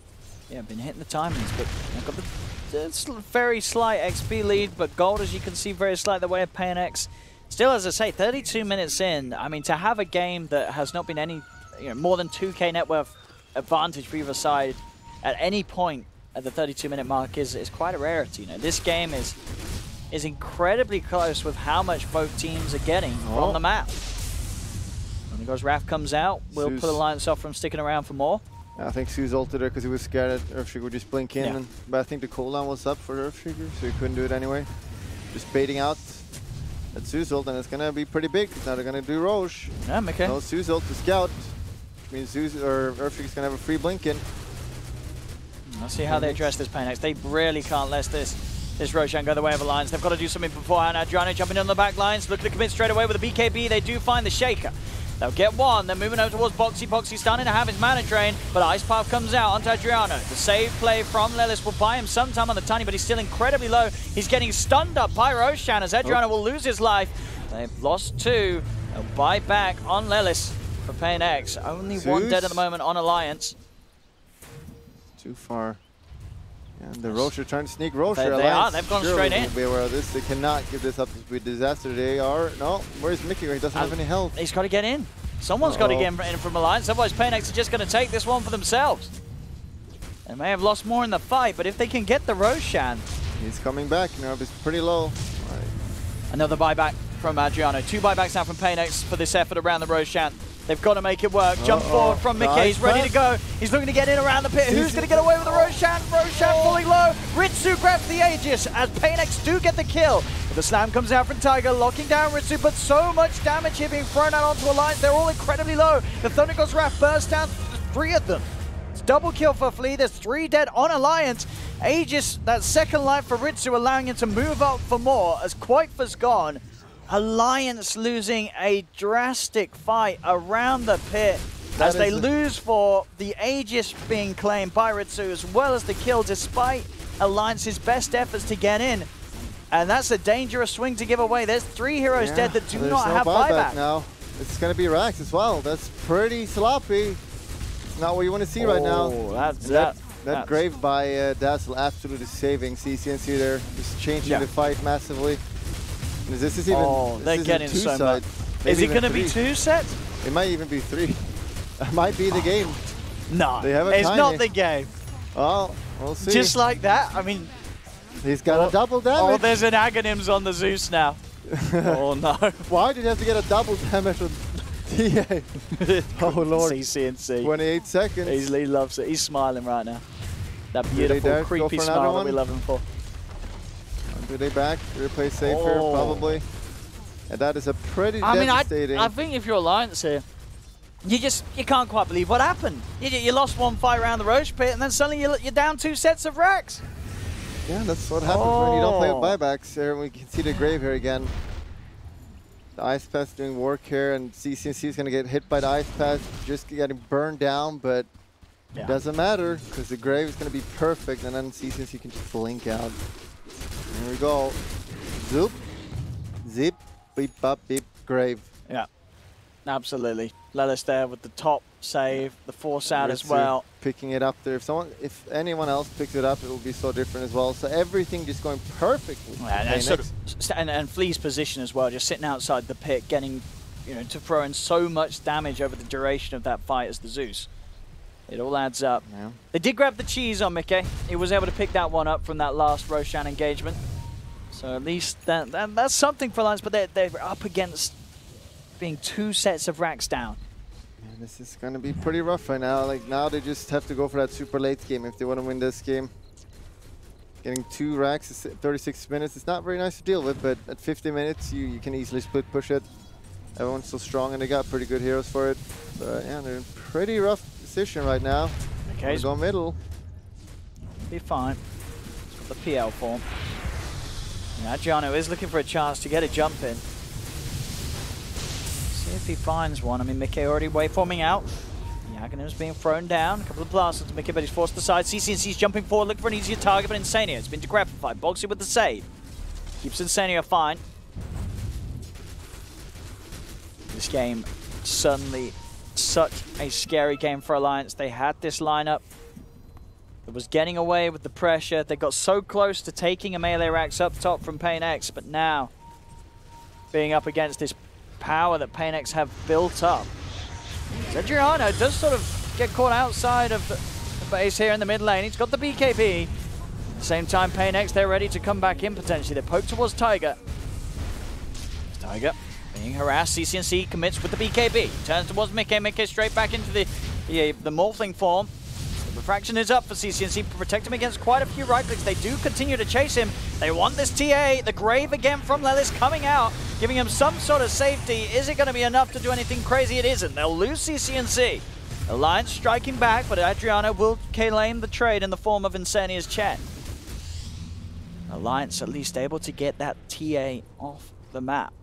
been hitting the timings, but they've got the very slight XP lead, but gold, as you can see, very slight the way of paiNX. Still, as I say, 32 minutes in, I mean, to have a game that has not been any, more than 2k net worth advantage for either side at any point at the 32-minute mark is quite a rarity. This game is incredibly close with how much both teams are getting from the map. And because Raph comes out, we'll put Alliance off from sticking around for more. I think Sue's ulted her because he was scared that Earthshaker would just blink in. But I think the cooldown was up for Earthshaker, so he couldn't do it anyway. Just baiting out at Sue's ult, and it's going to be pretty big. Now they're going to do Roche. Yeah, miCKe. No Sue's ult to scout. Which means Earthshaker's going to have a free blink in. Let's see how they address this paiNX. They really can't let this Roshan go the way of Alliance. They've got to do something beforehand. Adriano jumping on the back lines, looking to commit straight away with the BKB. They do find the Shaker. They'll get one. They're moving over towards Boxy. Boxy starting to have his mana drain, but Ice Path comes out onto Adriano. The save play from Lelis will buy him some time on the Tiny, but he's still incredibly low. He's getting stunned up by Roshan as Adriano will lose his life. They've lost two. They'll buy back on Lelis for paiNX. Only one dead at the moment on Alliance. Too far. And the Roche are trying to sneak Roche. They've gone straight in. Be aware of this. They cannot give this up to be a disaster. They are. No, where's miCKe? He doesn't have any health. He's got to get in. Someone's got to get in from Alliance, otherwise paiNX are just going to take this one for themselves. They may have lost more in the fight, but if they can get the Roshan... He's coming back. Nerve is pretty low. Right. Another buyback from Adriano. 2 buybacks now from paiN for this effort around the Roshan. They've got to make it work. Jump forward from Mickey. He's ready to go. He's looking to get in around the pit. Who's going to get away with the Roshan? Roshan falling low. Ritsu grabs the Aegis as paiN do get the kill. But the slam comes out from Tiger, locking down Ritsu, but so much damage here being thrown out onto Alliance. They're all incredibly low. The Thunder God's Wrath bursts down 3 of them. It's double kill for Flea. There's 3 dead on Alliance. Aegis, that second life for Ritsu, allowing him to move up for more as Quaifer's gone. Alliance losing a drastic fight around the pit as they lose for the Aegis being claimed by Ritsu as well as the kill despite Alliance's best efforts to get in. And that's a dangerous swing to give away. There's 3 heroes dead that do not have buyback. Now. It's going to be Rax as well. That's pretty sloppy. It's not what you want to see right now. That grave by Dazzle absolutely saving CCNC there. Just changing the fight massively. This is even, they're getting so much. Is it going to be 2 sets? It might even be 3. It might be the game. No, they have it's not the game. Oh, we'll see. Just like that, I mean... He's got a double damage. Oh, there's an Aghanims on the Zeus now. Oh, no. Why did you have to get a double damage on TA? Oh, Lord. CCNC. 28 seconds. He loves it. He's smiling right now. That beautiful, creepy smile that we love him for. Do they back? Do they play safer? Probably. And that is a pretty devastating... I think if you're Alliance here, you can't quite believe what happened. You lost 1 fight around the Roche pit, and then suddenly you're down 2 sets of racks. Yeah, that's what happens when you don't play with buybacks. Here we can see the grave here again. The Ice Pass doing work here, and CCNC is going to get hit by the Ice Pass, just getting burned down, but it doesn't matter, because the grave is going to be perfect, and then CCNC can just blink out. Here we go. Zoop. Zip. Beep, bop, beep. Grave. Yeah. Absolutely. Lelis there with the top save, the force out as well. Picking it up there. If anyone else picks it up, it will be so different as well. So everything just going perfectly. And Flea's position as well, just sitting outside the pit, getting, to throw in so much damage over the duration of that fight as the Zeus. It all adds up. Yeah. They did grab the cheese on Mickey. He was able to pick that one up from that last Roshan engagement. So at least that's something for Alliance, but they're up against being 2 sets of racks down. Yeah, this is going to be pretty rough right now. Like now they just have to go for that super late game if they want to win this game. Getting 2 racks is 36 minutes. It's not very nice to deal with, but at 50 minutes you can easily split push it. Everyone's so strong and they got pretty good heroes for it. But yeah, they're in pretty rough position right now. Okay, go middle. Be fine. He's got the PL form. Yeah, Adriano is looking for a chance to get a jump in. See if he finds one. I mean, Mickey already waveforming out. Yaganim's being thrown down. A couple of blasts to Mickey, but he's forced aside. CCNC's jumping forward, looking for an easier target, but Insania has been decrepitated. Bogsy with the save. Keeps Insania fine. This game, suddenly such a scary game for Alliance. They had this lineup that was getting away with the pressure. They got so close to taking a melee racks up top from paiN, but now being up against this power that paiN have built up. Adriano does sort of get caught outside of the base here in the mid lane. He's got the BKB. At the same time, paiN, they're ready to come back in potentially. They poke towards Tiger. Tiger being harassed. CCNC commits with the BKB. Turns towards Mickey. Mickey straight back into the morphling form. The refraction is up for CCNC to protect him against quite a few right clicks. They do continue to chase him. They want this TA. The grave again from Lelis coming out, giving him some sort of safety. Is it going to be enough to do anything crazy? It isn't. They'll lose CCNC. Alliance striking back, but Adriano will claim the trade in the form of Insania's Chen. Alliance at least able to get that TA off the map.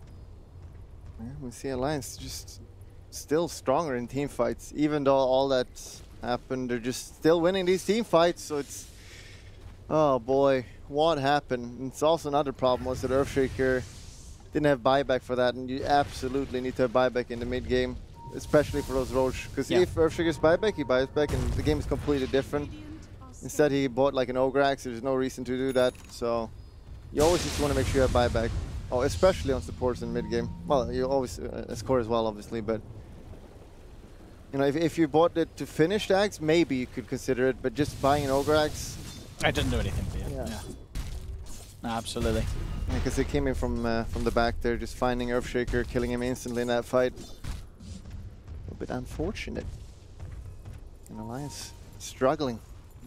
Yeah, we see Alliance just still stronger in team fights, even though all that happened. They're just still winning these team fights, so it's... Oh boy, what happened? And it's also another problem was that Earthshaker didn't have buyback for that, and you absolutely need to have buyback in the mid game, especially for those Roche. Because if Earthshaker's buyback, he buys back, and the game is completely different. Instead, he bought like an Ograx. There's no reason to do that, so you always just want to make sure you have buyback. Oh, especially on supports in mid game. Well, you always score as well, obviously, but You know, if you bought it to finish the axe, maybe you could consider it, but just buying an ogre axe, it didn't do anything for you. Yeah. No, absolutely. Because they came in from the back there, just finding Earthshaker, killing him instantly in that fight. A little bit unfortunate. And Alliance struggling.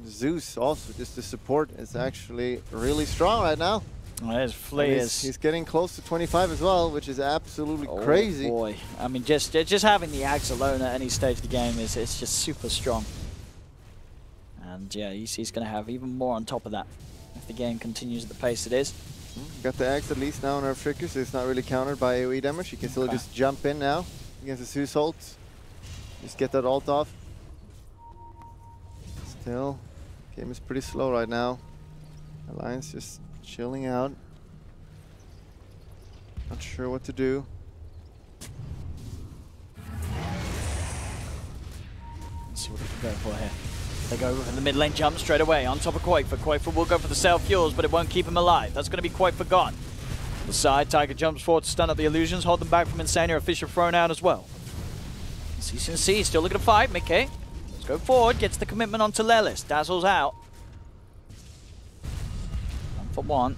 Zeus also, just the support is actually really strong right now. Well, his flea is... He's getting close to 25 as well, which is absolutely crazy. Oh boy. I mean, just having the axe alone at any stage of the game it's just super strong. And yeah, he's going to have even more on top of that if the game continues at the pace it is. Got the axe at least now on Earthshaker, so it's not really countered by AoE damage. You can still just jump in now against the Zeus ult. Just get that ult off. Still, game is pretty slow right now. Alliance just chilling out. Not sure what to do. Let's see what we can go for here. They go for the mid lane jump straight away on top of Quakefor. Quakefor will go for the self-fuels, but it won't keep him alive. That's going to be Quakefor gone. The side, Tiger jumps forward to stun up the illusions, hold them back from Insania. A Fisher thrown out as well. CCNC still looking to fight. Mickey, let's go forward. Gets the commitment onto Lelis. Dazzle's out. 1 for 1.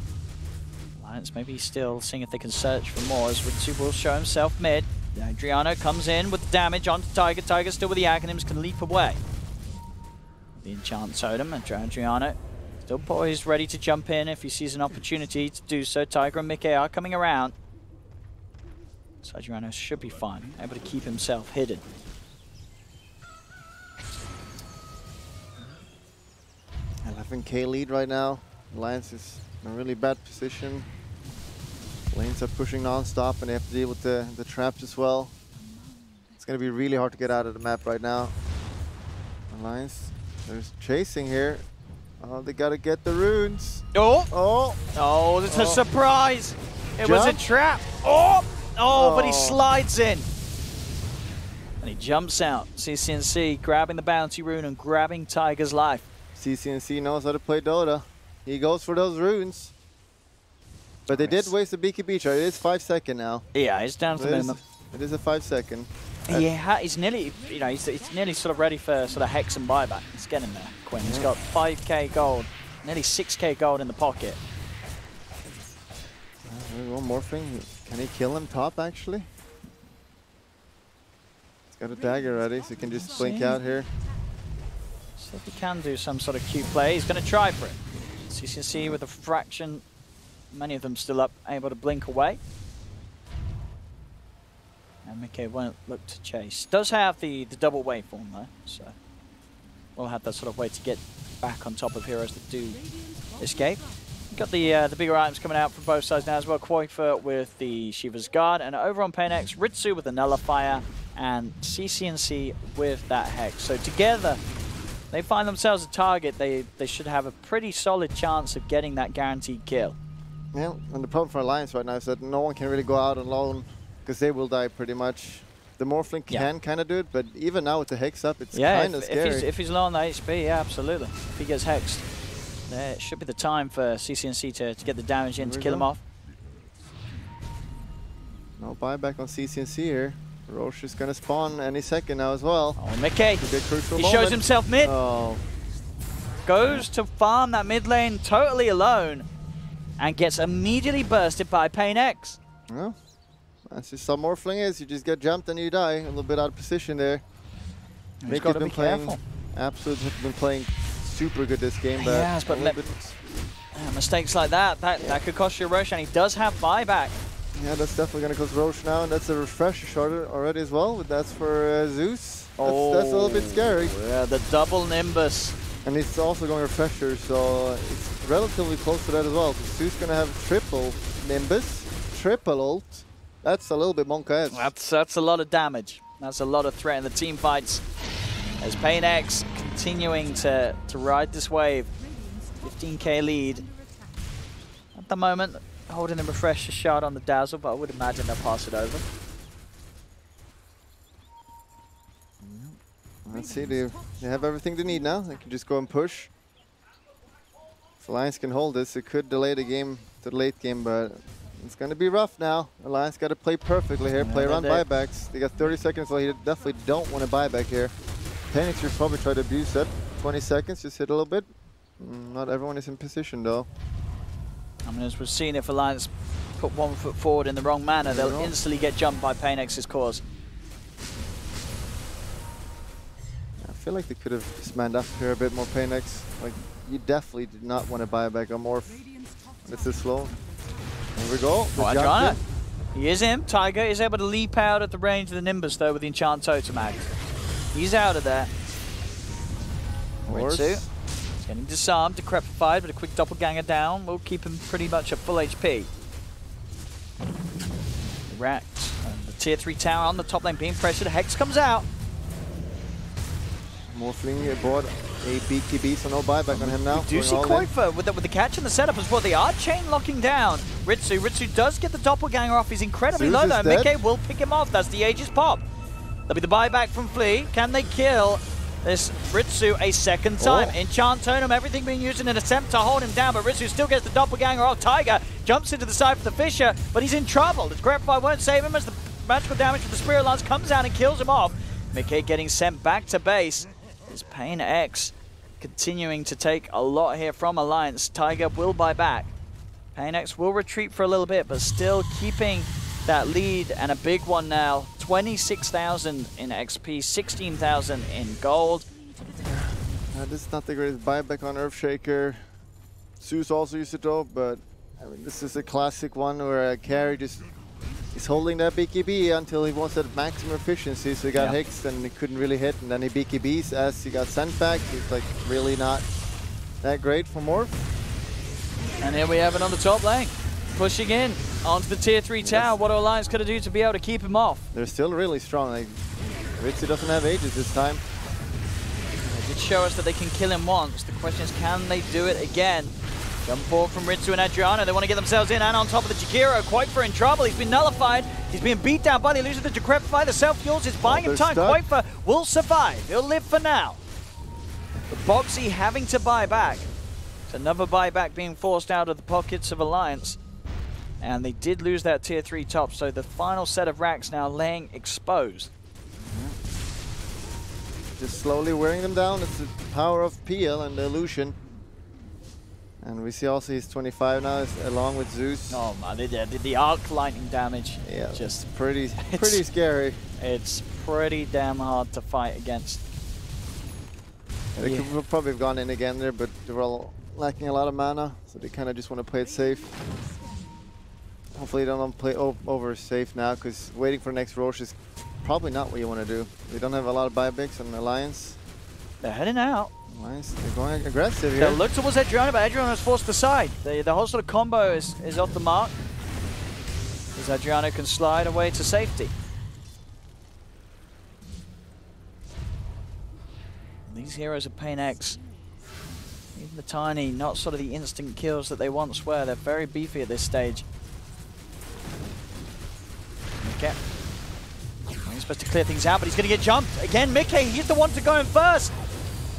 Alliance maybe still seeing if they can search for more, as Ritsu will show himself mid. Adriano comes in with the damage onto Tiger. Tiger still with the Aghanims, can leap away. The enchant totem, and Adriano still poised, ready to jump in if he sees an opportunity to do so. Tiger and Mickey are coming around. So Adriano should be fine, able to keep himself hidden. $11K lead right now. Alliance is in a really bad position. Lanes are pushing non-stop and they have to deal with the traps as well. It's going to be really hard to get out of the map right now. Alliance, there's chasing here. Oh, they got to get the runes. Oh! Oh! Oh, it's a surprise! It was a trap! Oh! Oh, but he slides in. And he jumps out. CCNC grabbing the bounty rune and grabbing Tiger's life. CCNC knows how to play Dota. He goes for those runes. But they did waste the Beaky Beach. It is 5 seconds now. Yeah, it's down to the minimum. It is a 5 second. Yeah, he's nearly, you know, he's nearly sort of ready for sort of hex and buyback. He's getting there, Quinn. He's got 5K gold, nearly 6K gold in the pocket. One more thing. Can he kill him top, actually? He's got a dagger ready, so he can just blink out here. See if he can do some sort of cute play. He's going to try for it. So you can see with a fraction, many of them still up, able to blink away. And Mickey won't look to chase. Does have the double waveform though, so we'll have that sort of way to get back on top of heroes that do escape. Got the bigger items coming out from both sides now as well. Quakefor with the Sheever's Guard, and over on paiN, Ritsu with the Nullifier, and CCNC with that Hex. So together, they find themselves a target. They should have a pretty solid chance of getting that guaranteed kill. Yeah, and the problem for Alliance right now is that no one can really go out alone, because they will die pretty much. The Morphling can kind of do it, but even now with the Hex up, it's kind of scary. If he's low on the HP, yeah, absolutely. If he gets Hexed, there should be the time for CCNC to get the damage in to kill him off. No buyback on CCNC here. Roche is going to spawn any second now as well. Oh, Mickey. He shows himself mid. Oh. Goes to farm that mid lane totally alone and gets immediately bursted by paiN. Well, that's just how Morphling is. You just get jumped and you die. A little bit out of position there. He's got to be careful. Absolutely been playing super good this game, but, mistakes like that could cost you Roche, and he does have buyback. Yeah, that's definitely going to cost Roche now, and that's a refresher shot already as well, but that's for Zeus. That's a little bit scary. Yeah, the double Nimbus. And it's also going refresher, so it's relatively close to that as well. So Zeus going to have triple Nimbus, triple ult. That's a little bit monka-esque. That's a lot of damage. That's a lot of threat in the team fights. As paiN continuing to ride this wave. 15K lead. At the moment, holding the refresher shot on the Dazzle, but I would imagine they'll pass it over. Let's see, they have everything they need now. They can just go and push. If Alliance can hold this, it could delay the game to the late game, but It's going to be rough now. Alliance got to play perfectly here. Play around buybacks. They got 30 seconds, so you definitely don't want to buy back here. paiN should probably try to abuse that. 20 seconds, just hit a little bit. Not everyone is in position though. I mean, as we've seen, if Alliance put 1 foot forward in the wrong manner, they'll instantly get jumped by paiN's cause. I feel like they could have just manned up here a bit more, paiN. Like, you definitely did not want to buy back a morph. It's this slow. Here we go. Adriano. He is in. Tiger is able to leap out at the range of the Nimbus, though, with the Enchant Totem act. He's out of there. Ritsu. He's getting disarmed, decrepified, but a quick doppelganger down will keep him pretty much at full HP. Racked. The tier 3 tower on the top lane being pressured. Hex comes out. Morphling aboard a BKB, so no buyback on him now. We do see Koifa with the catch and the setup as well. They are chain locking down Ritsu. Ritsu does get the doppelganger off. He's incredibly low though. miCKe will pick him off. That's the Aegis pop. There'll be the buyback from Flea. Can they kill this Ritsu a second time? Enchant Totem, everything being used in an attempt to hold him down, but Ritsu still gets the doppelganger off. Tiger jumps into the side for the Fisher, but he's in trouble. The Grepify won't save him as the magical damage from the Spirit Lance comes out and kills him off. miCKe getting sent back to base. Is paiN continuing to take a lot here from Alliance. Tiger will buy back. paiN will retreat for a little bit, but still keeping that lead, and a big one now. 26,000 in XP, 16,000 in gold. This is not the greatest buyback on Earthshaker. Zeus also used it though, but I mean, this is a classic one where a carry just is holding that BKB until he wants that maximum efficiency. So he got hexed and he couldn't really hit, and then he BKBs as he got sent back. He's like really not that great for Morph. And here we have it on the top lane. Pushing in onto the tier 3 tower. What are Alliance going to do to be able to keep him off? They're still really strong. Like, Ritsu doesn't have Aegis this time. They did show us that they can kill him once. The question is, can they do it again? Jump forward from Ritsu and Adriano. They want to get themselves in, and on top of the Jakiro. Koifa in trouble. He's been nullified. He's being beat down by the illusion of the Decrepify. The self-fuels is buying him time. Koifa will survive. He'll live for now. The Boxy having to buy back. It's another buyback being forced out of the pockets of Alliance. And they did lose that tier 3 top, so the final set of racks now laying exposed. Just slowly wearing them down. It's the power of PL and the illusion. And we see also he's 25 now, along with Zeus. Oh man, the arc lightning damage. Yeah, just pretty scary. It's pretty damn hard to fight against. Yeah, they could probably have gone in again there, but they were all lacking a lot of mana, so they kind of just want to play it safe. Hopefully they don't play over safe now, because waiting for next Roche is probably not what you want to do. They don't have a lot of buybacks on Alliance. They're heading out. Alliance, they're going aggressive here. They'll look towards Adriano, but Adriano is forced aside. The whole sort of combo is off the mark, as Adriano can slide away to safety. These heroes of paiN, even the tiny, not sort of the instant kills that they once were. They're very beefy at this stage. Okay. He's supposed to clear things out, but he's going to get jumped. Again, miCKe, he's the one to go in first.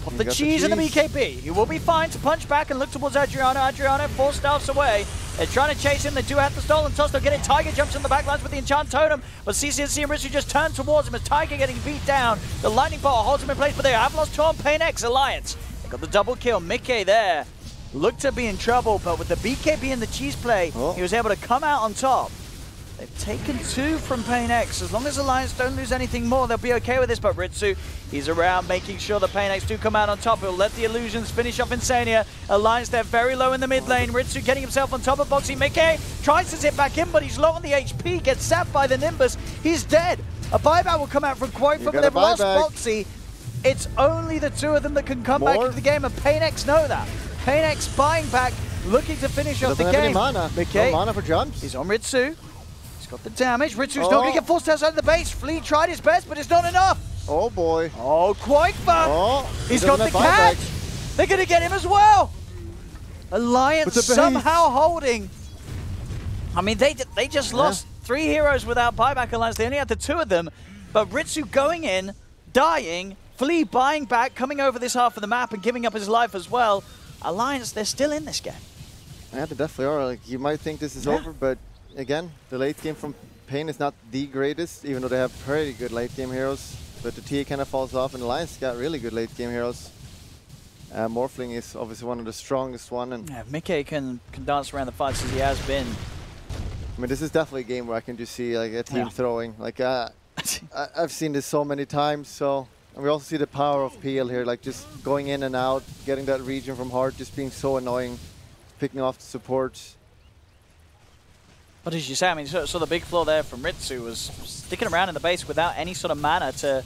Pop the cheese in the BKB. He will be fine to punch back and look towards Adriano. Adriano 4 staffs away. They're trying to chase him. They do have the stolen toss. They'll get it. Tiger jumps in the backlines with the Enchant Totem, but CCNC and Ritsu just turn towards him as Tiger getting beat down. The lightning bolt holds him in place, but they have lost 2 on paiN Alliance. They got the double kill. miCKe there looked to be in trouble, but with the BKB and the cheese play, he was able to come out on top. They've taken 2 from paiN. As long as Alliance don't lose anything more, they'll be okay with this. But Ritsu, he's around making sure the paiN do come out on top. He'll let the illusions finish off Insania. Alliance, they're very low in the mid lane. Ritsu getting himself on top of Boxy. miCKe tries to zip back in, but he's low on the HP. Gets zapped by the Nimbus. He's dead. A buyback will come out from Koifa, but they've lost Boxy. It's only the 2 of them that can come back into the game, and paiN know that. paiN buying back, looking to finish off the game. miCKe, no mana for jumps. He's on Ritsu. Got the damage. Ritsu's not going to get forced outside the base. Flea tried his best, but it's not enough. Oh boy. Oh, Koifa. He's got the catch. They're going to get him as well. Alliance somehow holding. I mean, they just lost 3 heroes without buyback. Alliance. They only had the 2 of them. But Ritsu going in, dying. Flea buying back, coming over this half of the map and giving up his life as well. Alliance, they're still in this game. Yeah, they definitely are. Like, you might think this is over, but again, the late game from paiN is not the greatest, even though they have pretty good late game heroes. But the TA kind of falls off, and Alliance got really good late game heroes. Morphling is obviously one of the strongest one. And yeah, miCKe can dance around the fights as he has been. I mean, this is definitely a game where I can just see like a team throwing. Like I've seen this so many times. So and we also see the power of PL here, like just going in and out, getting that region from hard, just being so annoying, picking off the supports. What did you say? I mean, so the big flaw there from Ritsu was sticking around in the base without any sort of mana to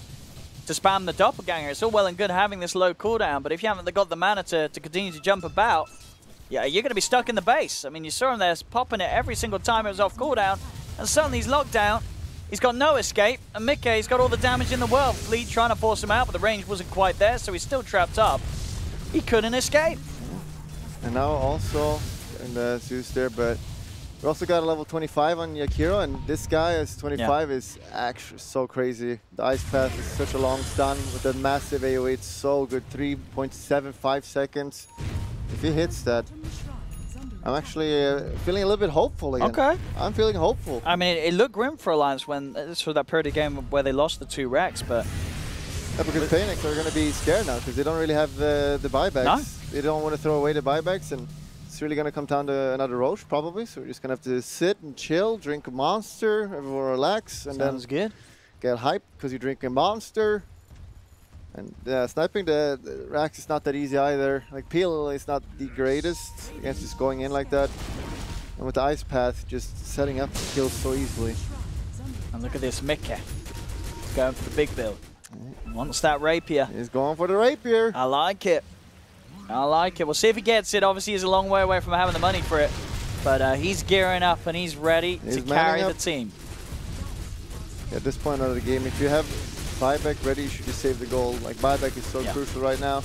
spam the doppelganger. It's all well and good having this low cooldown, but if you haven't got the mana to continue to jump about, yeah, you're going to be stuck in the base. I mean, you saw him there popping it every single time it was off cooldown, and suddenly he's locked down. He's got no escape, and miCKe's got all the damage in the world. Fleet trying to force him out, but the range wasn't quite there, so he's still trapped up. He couldn't escape. And now also in the Zeus there, but we also got a level 25 on Yakiro, and this guy is 25 is actually so crazy. The ice path is such a long stun with that massive AoE. It's so good, 3.75 seconds. If he hits that, I'm actually feeling a little bit hopeful again. Okay. I'm feeling hopeful. I mean, it looked grim for Alliance when this was that period of game where they lost the 2 Rex, but yeah, because paiN are going to be scared now because they don't really have the buybacks. No? They don't want to throw away the buybacks, and it's really going to come down to another Roche probably. So we're just going to have to sit and chill, drink a monster, everyone relax, and sounds then good. Get hyped because you drink a monster. And sniping the Rax is not that easy either. Like Peel is not the greatest against just going in like that. And with the ice path, just setting up the kills so easily. And look at this miCKe. Going for the big build. Wants that rapier. He's going for the rapier. I like it. I like it. We'll see if he gets it. Obviously, he's a long way away from having the money for it. But he's gearing up and he's ready to carry the team. At this point of the game, if you have buyback ready, you should just save the gold. Like, buyback is so crucial right now.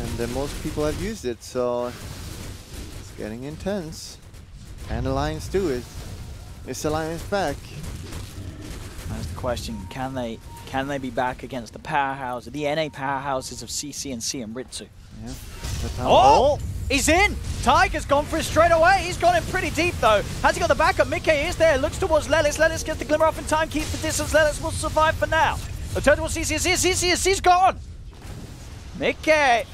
And most people have used it, so it's getting intense. And Alliance too is Alliance back? That's the question. Can they be back against the powerhouse, the NA powerhouses of CCNC and Ritsu? Yeah. Oh! He's in! Tiger's gone for it straight away. He's gone in pretty deep though. Has he got the backup? miCKe is there. Looks towards Lelis. Lelis gets the glimmer off in time, keeps the distance. Lelis will survive for now. The turn towards CCNC. CCNC's gone! miCKe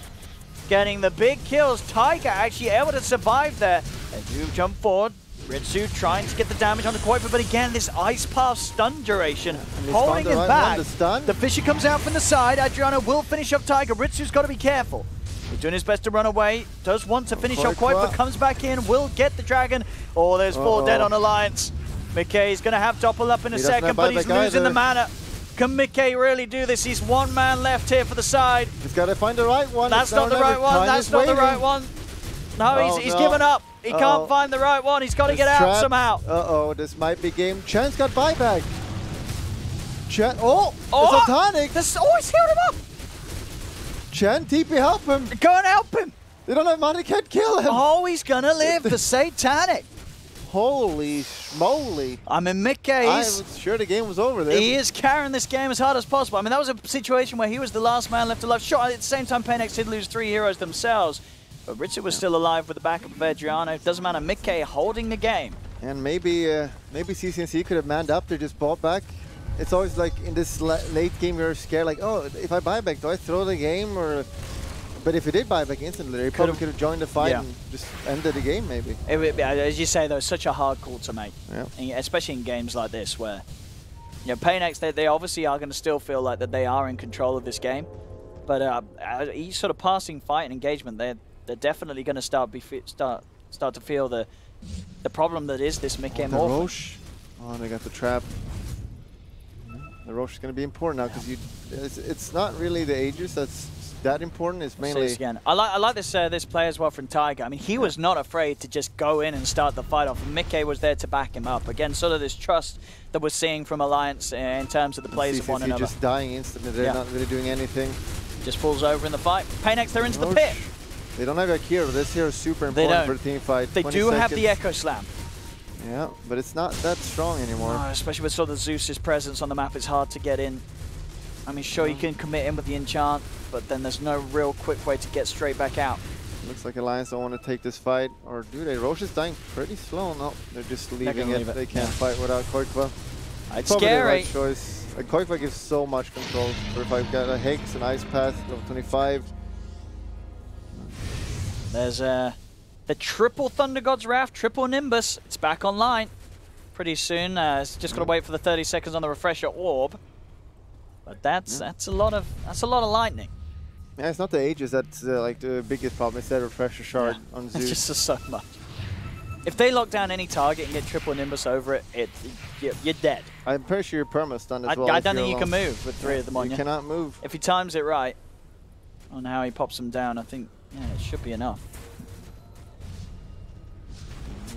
getting the big kills. Tiger actually able to survive there. They do jump forward. Ritsu trying to get the damage on the Kuiper, but again, this ice path stun duration holding him back. The Fisher comes out from the side. Adriano will finish up Tiger. Ritsu's got to be careful. He's doing his best to run away. Does want to finish up Kuiper, comes back in, will get the dragon. Oh, there's 4 dead on Alliance. miCKe's going to have Doppel up in a second, but he's losing the mana. Can miCKe really do this? He's 1 man left here for the side. He's got to find the right one. That's not the right one. That's not the right one. No, he's given up. He can't find the right one. He's got to get out somehow. Uh-oh, this might be game. Chen's got buyback. Chen, it's a tonic. He's healed him up. Chen, TP, help him. Go and help him. They don't have money, can't kill him. Oh, he's going to live. The Satanic. Holy schmoly. I mean, miCKe, I was sure the game was over there. He is carrying this game as hard as possible. I mean, that was a situation where he was the last man left alive. Sure, at the same time, paiN did lose 3 heroes themselves. But Ritsu was still alive with the backup of Adriano. Doesn't matter, miCKe holding the game. And maybe CCNC could have manned up. They just bought back. It's always like in this late game you're scared, like, oh, if I buy back, do I throw the game? Or but if he did buy back instantly, he probably could have joined the fight and just ended the game maybe. As you say, though, such a hard call to make, especially in games like this where, you know, paiN, they obviously are going to still feel like that they are in control of this game. But each sort of passing fight and engagement, they're definitely going to start to feel the problem that is this miCKe morph. Roche. Oh, they got the trap. The Roche is going to be important now because it's not really the Aegis that's that important. It's mainly again. I like this play as well from Tiger. I mean, he was not afraid to just go in and start the fight off. miCKe was there to back him up. Again, sort of this trust that we're seeing from Alliance in terms of the plays of one another. Just dying instantly. They're not really doing anything. Just falls over in the fight. paiN, they're into the pit. They don't have a hero. This hero is super important for the team fight. They do have the Echo Slam. Yeah, but it's not that strong anymore. No, especially with sort of Zeus's presence on the map, it's hard to get in. I mean, sure, you can commit in with the enchant, but then there's no real quick way to get straight back out. Looks like Alliance don't want to take this fight. Or do they? Roche is dying pretty slow. No, they're just leaving it. They can't fight without Koikva. It's scary. The right choice. Koikva gives so much control. So if I've got a Hex, an Ice Path, level 25. There's the triple Thunder Gods Wrath, triple Nimbus. It's back online pretty soon. It's just got to wait for the 30 seconds on the refresher orb. But that's a lot of lightning. Yeah, it's not the Aegis that's like the biggest problem. It's that refresher shard on Zeus. It's just so much. If they lock down any target and get triple Nimbus over it, you're dead. I'm pretty sure you're perma-stunned as well. I don't think you can move with 3 of them on you. You cannot move. If he times it right on how he pops them down, I think it should be enough.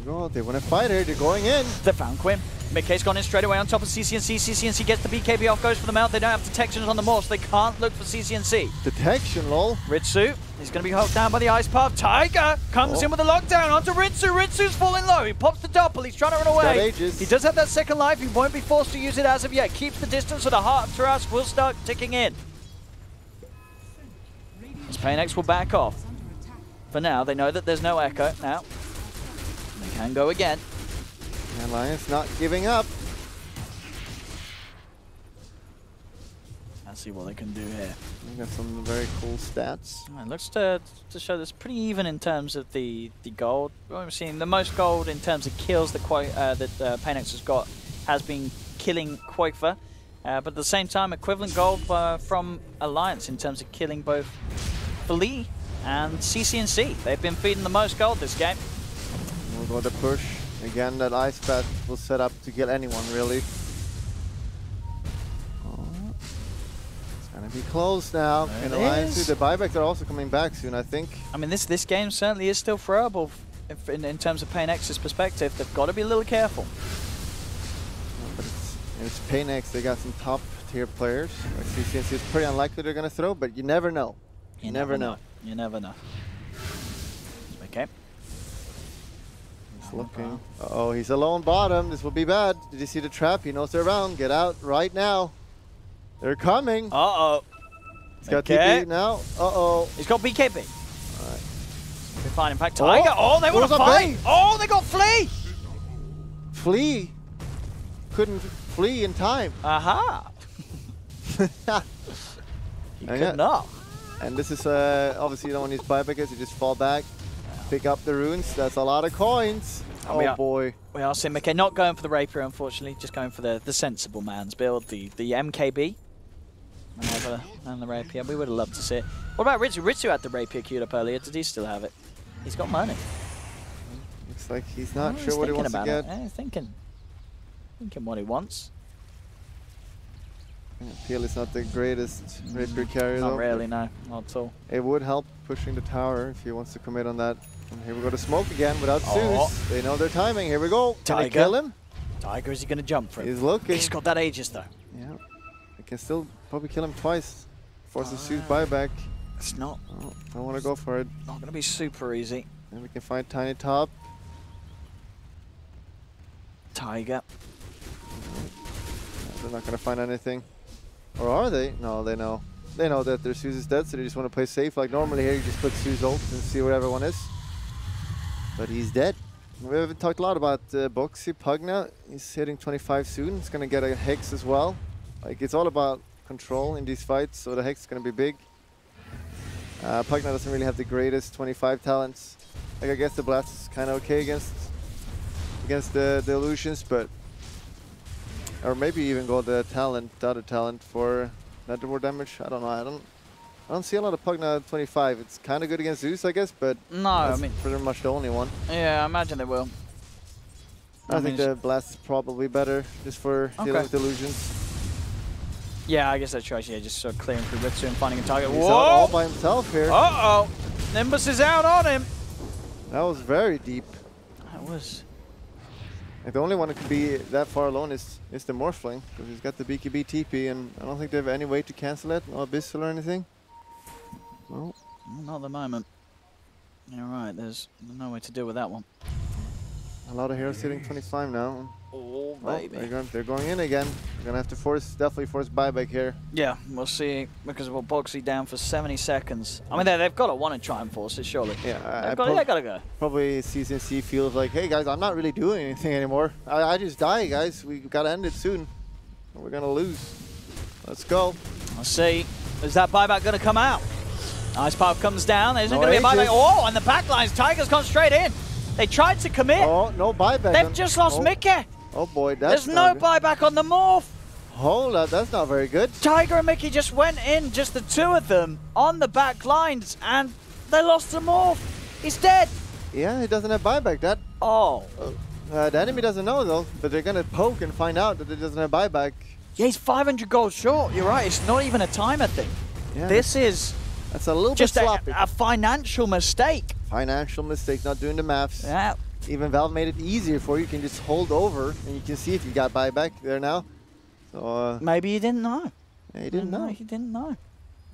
They want to fight here. They're going in. They found Quim. Midk's gone in straight away on top of CCNC. CCNC gets the BKB off, goes for the mount. They don't have detections on the morph, so they can't look for CCNC. Detection, lol. Ritsu, he's going to be held down by the Ice Path. Tiger comes in with a lockdown onto Ritsu. Ritsu's falling low. He pops the double. He's trying to run away. He does have that second life. He won't be forced to use it as of yet. Keeps the distance, so the Heart of Taras will start ticking in. As paiNX will back off. For now, they know that there's no echo now. They can go again. Alliance not giving up. Let's see what they can do here. We got some very cool stats. It looks to show this pretty even in terms of the gold. We've seen the most gold in terms of kills that paiNX has got has been killing Koikva. But at the same time, equivalent gold from Alliance in terms of killing both Flea and CCNC. They've been feeding the most gold this game. We'll go to push. Again, that Ice Path will set up to kill anyone, really. Oh, it's gonna be close now. And Alliance, the buybacks are also coming back soon, I think. I mean, this game certainly is still throwable in terms of paiNX's perspective. They've got to be a little careful. But it's paiNX. They got some top tier players. Like CCNC is pretty unlikely they're gonna throw, but you never know. You never know. You never know. Okay. Looking. Uh-oh, he's alone bottom. This will be bad. Did you see the trap? He knows they're around. Get out right now. They're coming. Uh-oh. He's got TP now. Uh-oh. He's got BKB. All right. Fine. In fact, Tiger. Oh, they want to fight. Oh, they got Flea. Flea couldn't flee in time. Aha. He could not. And this is obviously you don't want to use buybackers. You just fall back. Pick up the runes. That's a lot of coins. Oh boy. We are seeing MacKenzie not going for the rapier, unfortunately. Just going for the sensible man's build, the MKB. And the rapier. We would have loved to see it. What about Ritsu? Ritsu had the rapier queued up earlier. Did he still have it? He's got money. Looks like he's not sure what he wants to get. He's thinking what he wants. Pielie's not the greatest rapier carrier. Not really, no. Not at all. It would help pushing the tower if he wants to commit on that. And here we go to smoke again without Zeus. They know their timing. Here we go. Can they kill him? Tiger, is he going to jump for him? He's looking. He's got that Aegis though. Yeah. They can still probably kill him twice. Force the Zeus buyback. It's not. Oh, I want to go for it. Not going to be super easy. And we can find Tiny Top. Tiger. They're not going to find anything. Or are they? No, they know. They know that their Zeus is dead, so they just want to play safe. Like normally here, you just put Zeus ult and see where everyone is. But he's dead. We haven't talked a lot about Boxy Pugna. He's hitting 25 soon. He's going to get a Hex as well. Like it's all about control in these fights, so the Hex is going to be big. Pugna doesn't really have the greatest 25 talents. Like I guess the Blast is kind of okay against the illusions, but or maybe even go the other talent for net more damage. I don't know. I don't see a lot of Pugna 25. It's kind of good against Zeus, I guess, but no, I mean pretty much the only one. Yeah, I imagine they will. I think the Blast is probably better just for dealing with illusions. Yeah, I guess that's right. Yeah, just sort of clearing through Ritsu and finding a target. He's out all by himself here. Uh-oh. Nimbus is out on him. That was very deep. That was. Like the only one that could be that far alone is the Morphling, because he's got the BKB TP, and I don't think they have any way to cancel it, no Abyssal or anything. No. Not at the moment. You're right, there's no way to deal with that one. A lot of heroes hitting 25 now. Oh, baby. They're going in again. They're going to have to definitely force buyback here. Yeah, we'll see, because we'll Boxy down for 70 seconds. I mean, they've got to want to try and force it, surely. Yeah, they got to go. Probably CCNC feels like, hey guys, I'm not really doing anything anymore. I just die, guys. We got to end it soon. Or we're going to lose. Let's go. Let's see. Is that buyback going to come out? Ice Path comes down. There isn't going to be a buyback. Oh, and the backlines. Tiger's gone straight in. They tried to commit. Oh, no buyback. They've just lost Mickey. Oh boy, that's There's no buyback on the morph. Hold up, that's not very good. Tiger and Mickey just went in, just the two of them, on the back lines, and they lost the morph. He's dead. Yeah, he doesn't have buyback. That. Oh. The enemy doesn't know though, but they're gonna poke and find out that it doesn't have buyback. Yeah, he's 500 gold short. You're right. It's not even a timer thing. Yeah, that's a little just bit sloppy. A financial mistake. Financial mistake, not doing the maths. Yeah. Even Valve made it easier for you. You can just hold over, and you can see if you got buyback there now. So maybe he didn't know. Yeah, he didn't know. He didn't know.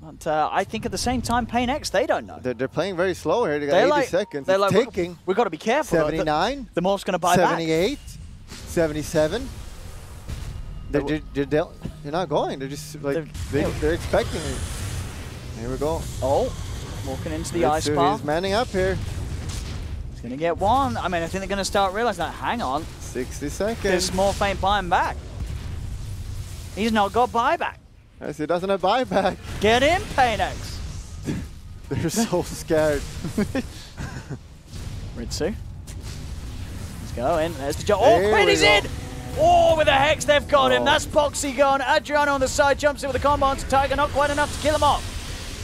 But I think at the same time, paiN, they don't know. They're playing very slow here. They got 80 seconds. They're ticking. We've got to be careful. 79. The morph's going to buy 78. 77. They're not going. They're just like they're expecting it. Here we go. Oh, walking into the ice path. He's manning up here. He's going to get one. I mean, I think they're going to start realizing that. Hang on. 60 seconds. This morph ain't buying back. He's not got buyback. Yes, he doesn't have buyback. Get in, paiN. They're so scared. Ritsu. Let's go in. There's the jump. Oh, Quinn is in! Oh, with a Hex, they've got him. That's Boxy gone. Adriano on the side jumps in with the combo onto Tiger. Not quite enough to kill him off.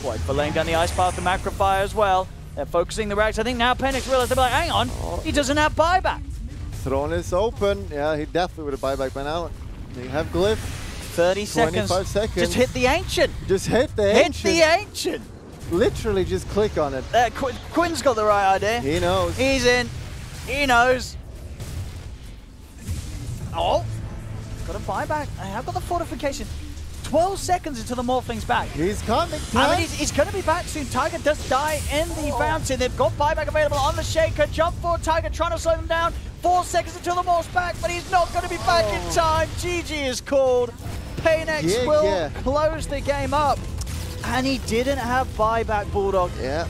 Quite for laying down the ice path, the macro fire as well. They're focusing the racks. I think now paiN realized they're like, hang on, he doesn't have buyback. Throne is open. Yeah, he definitely would have buyback by now. They have glyph. 30 seconds. 25 seconds. Just hit the ancient. Just hit the ancient. Hit the ancient. Literally just click on it. Quinn's got the right idea. He knows. He's in. He knows. Oh, got a buyback. I have got the fortification. 12 seconds until the morphling's back. He's coming. I mean, he's going to be back soon. Tiger does die in the fountain. They've got buyback available on the shaker. Jump forward, Tiger trying to slow them down. 4 seconds until the morph's back, but he's not going to be back in time. GG is called. paiN will close the game up. And he didn't have buyback, Bulldog. Yeah.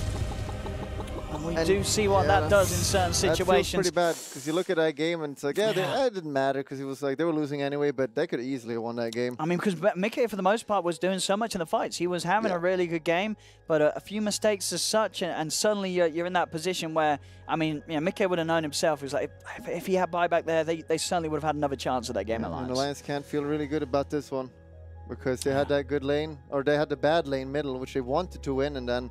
And we do see what that does in certain situations. That feels pretty bad, because you look at that game and it's like, it didn't matter, because he was like, they were losing anyway, but they could easily have won that game. I mean, because Mickey, for the most part, was doing so much in the fights. He was having a really good game, but a few mistakes as such, and suddenly you're in that position where, I mean, Mickey would have known himself. He was like, if he had buyback there, they certainly would have had another chance at that game. And Alliance can't feel really good about this one, because they had that good lane, or they had the bad lane middle, which they wanted to win, and then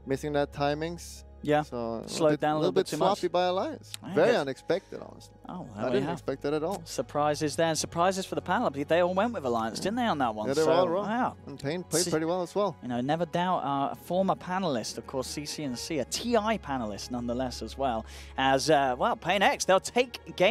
missing that timings. Yeah, so slowed down a little bit too much. Sloppy by Alliance. Very unexpected, honestly. Oh, I didn't expect that at all. Surprises there, and surprises for the panel. They all went with Alliance, didn't they, on that one? Yeah, they were all wrong. Wow. And paiN played pretty well as well. You know, never doubt a former panelist, of course, CCNC, a TI panelist nonetheless as well. As, well, paiN, they'll take game.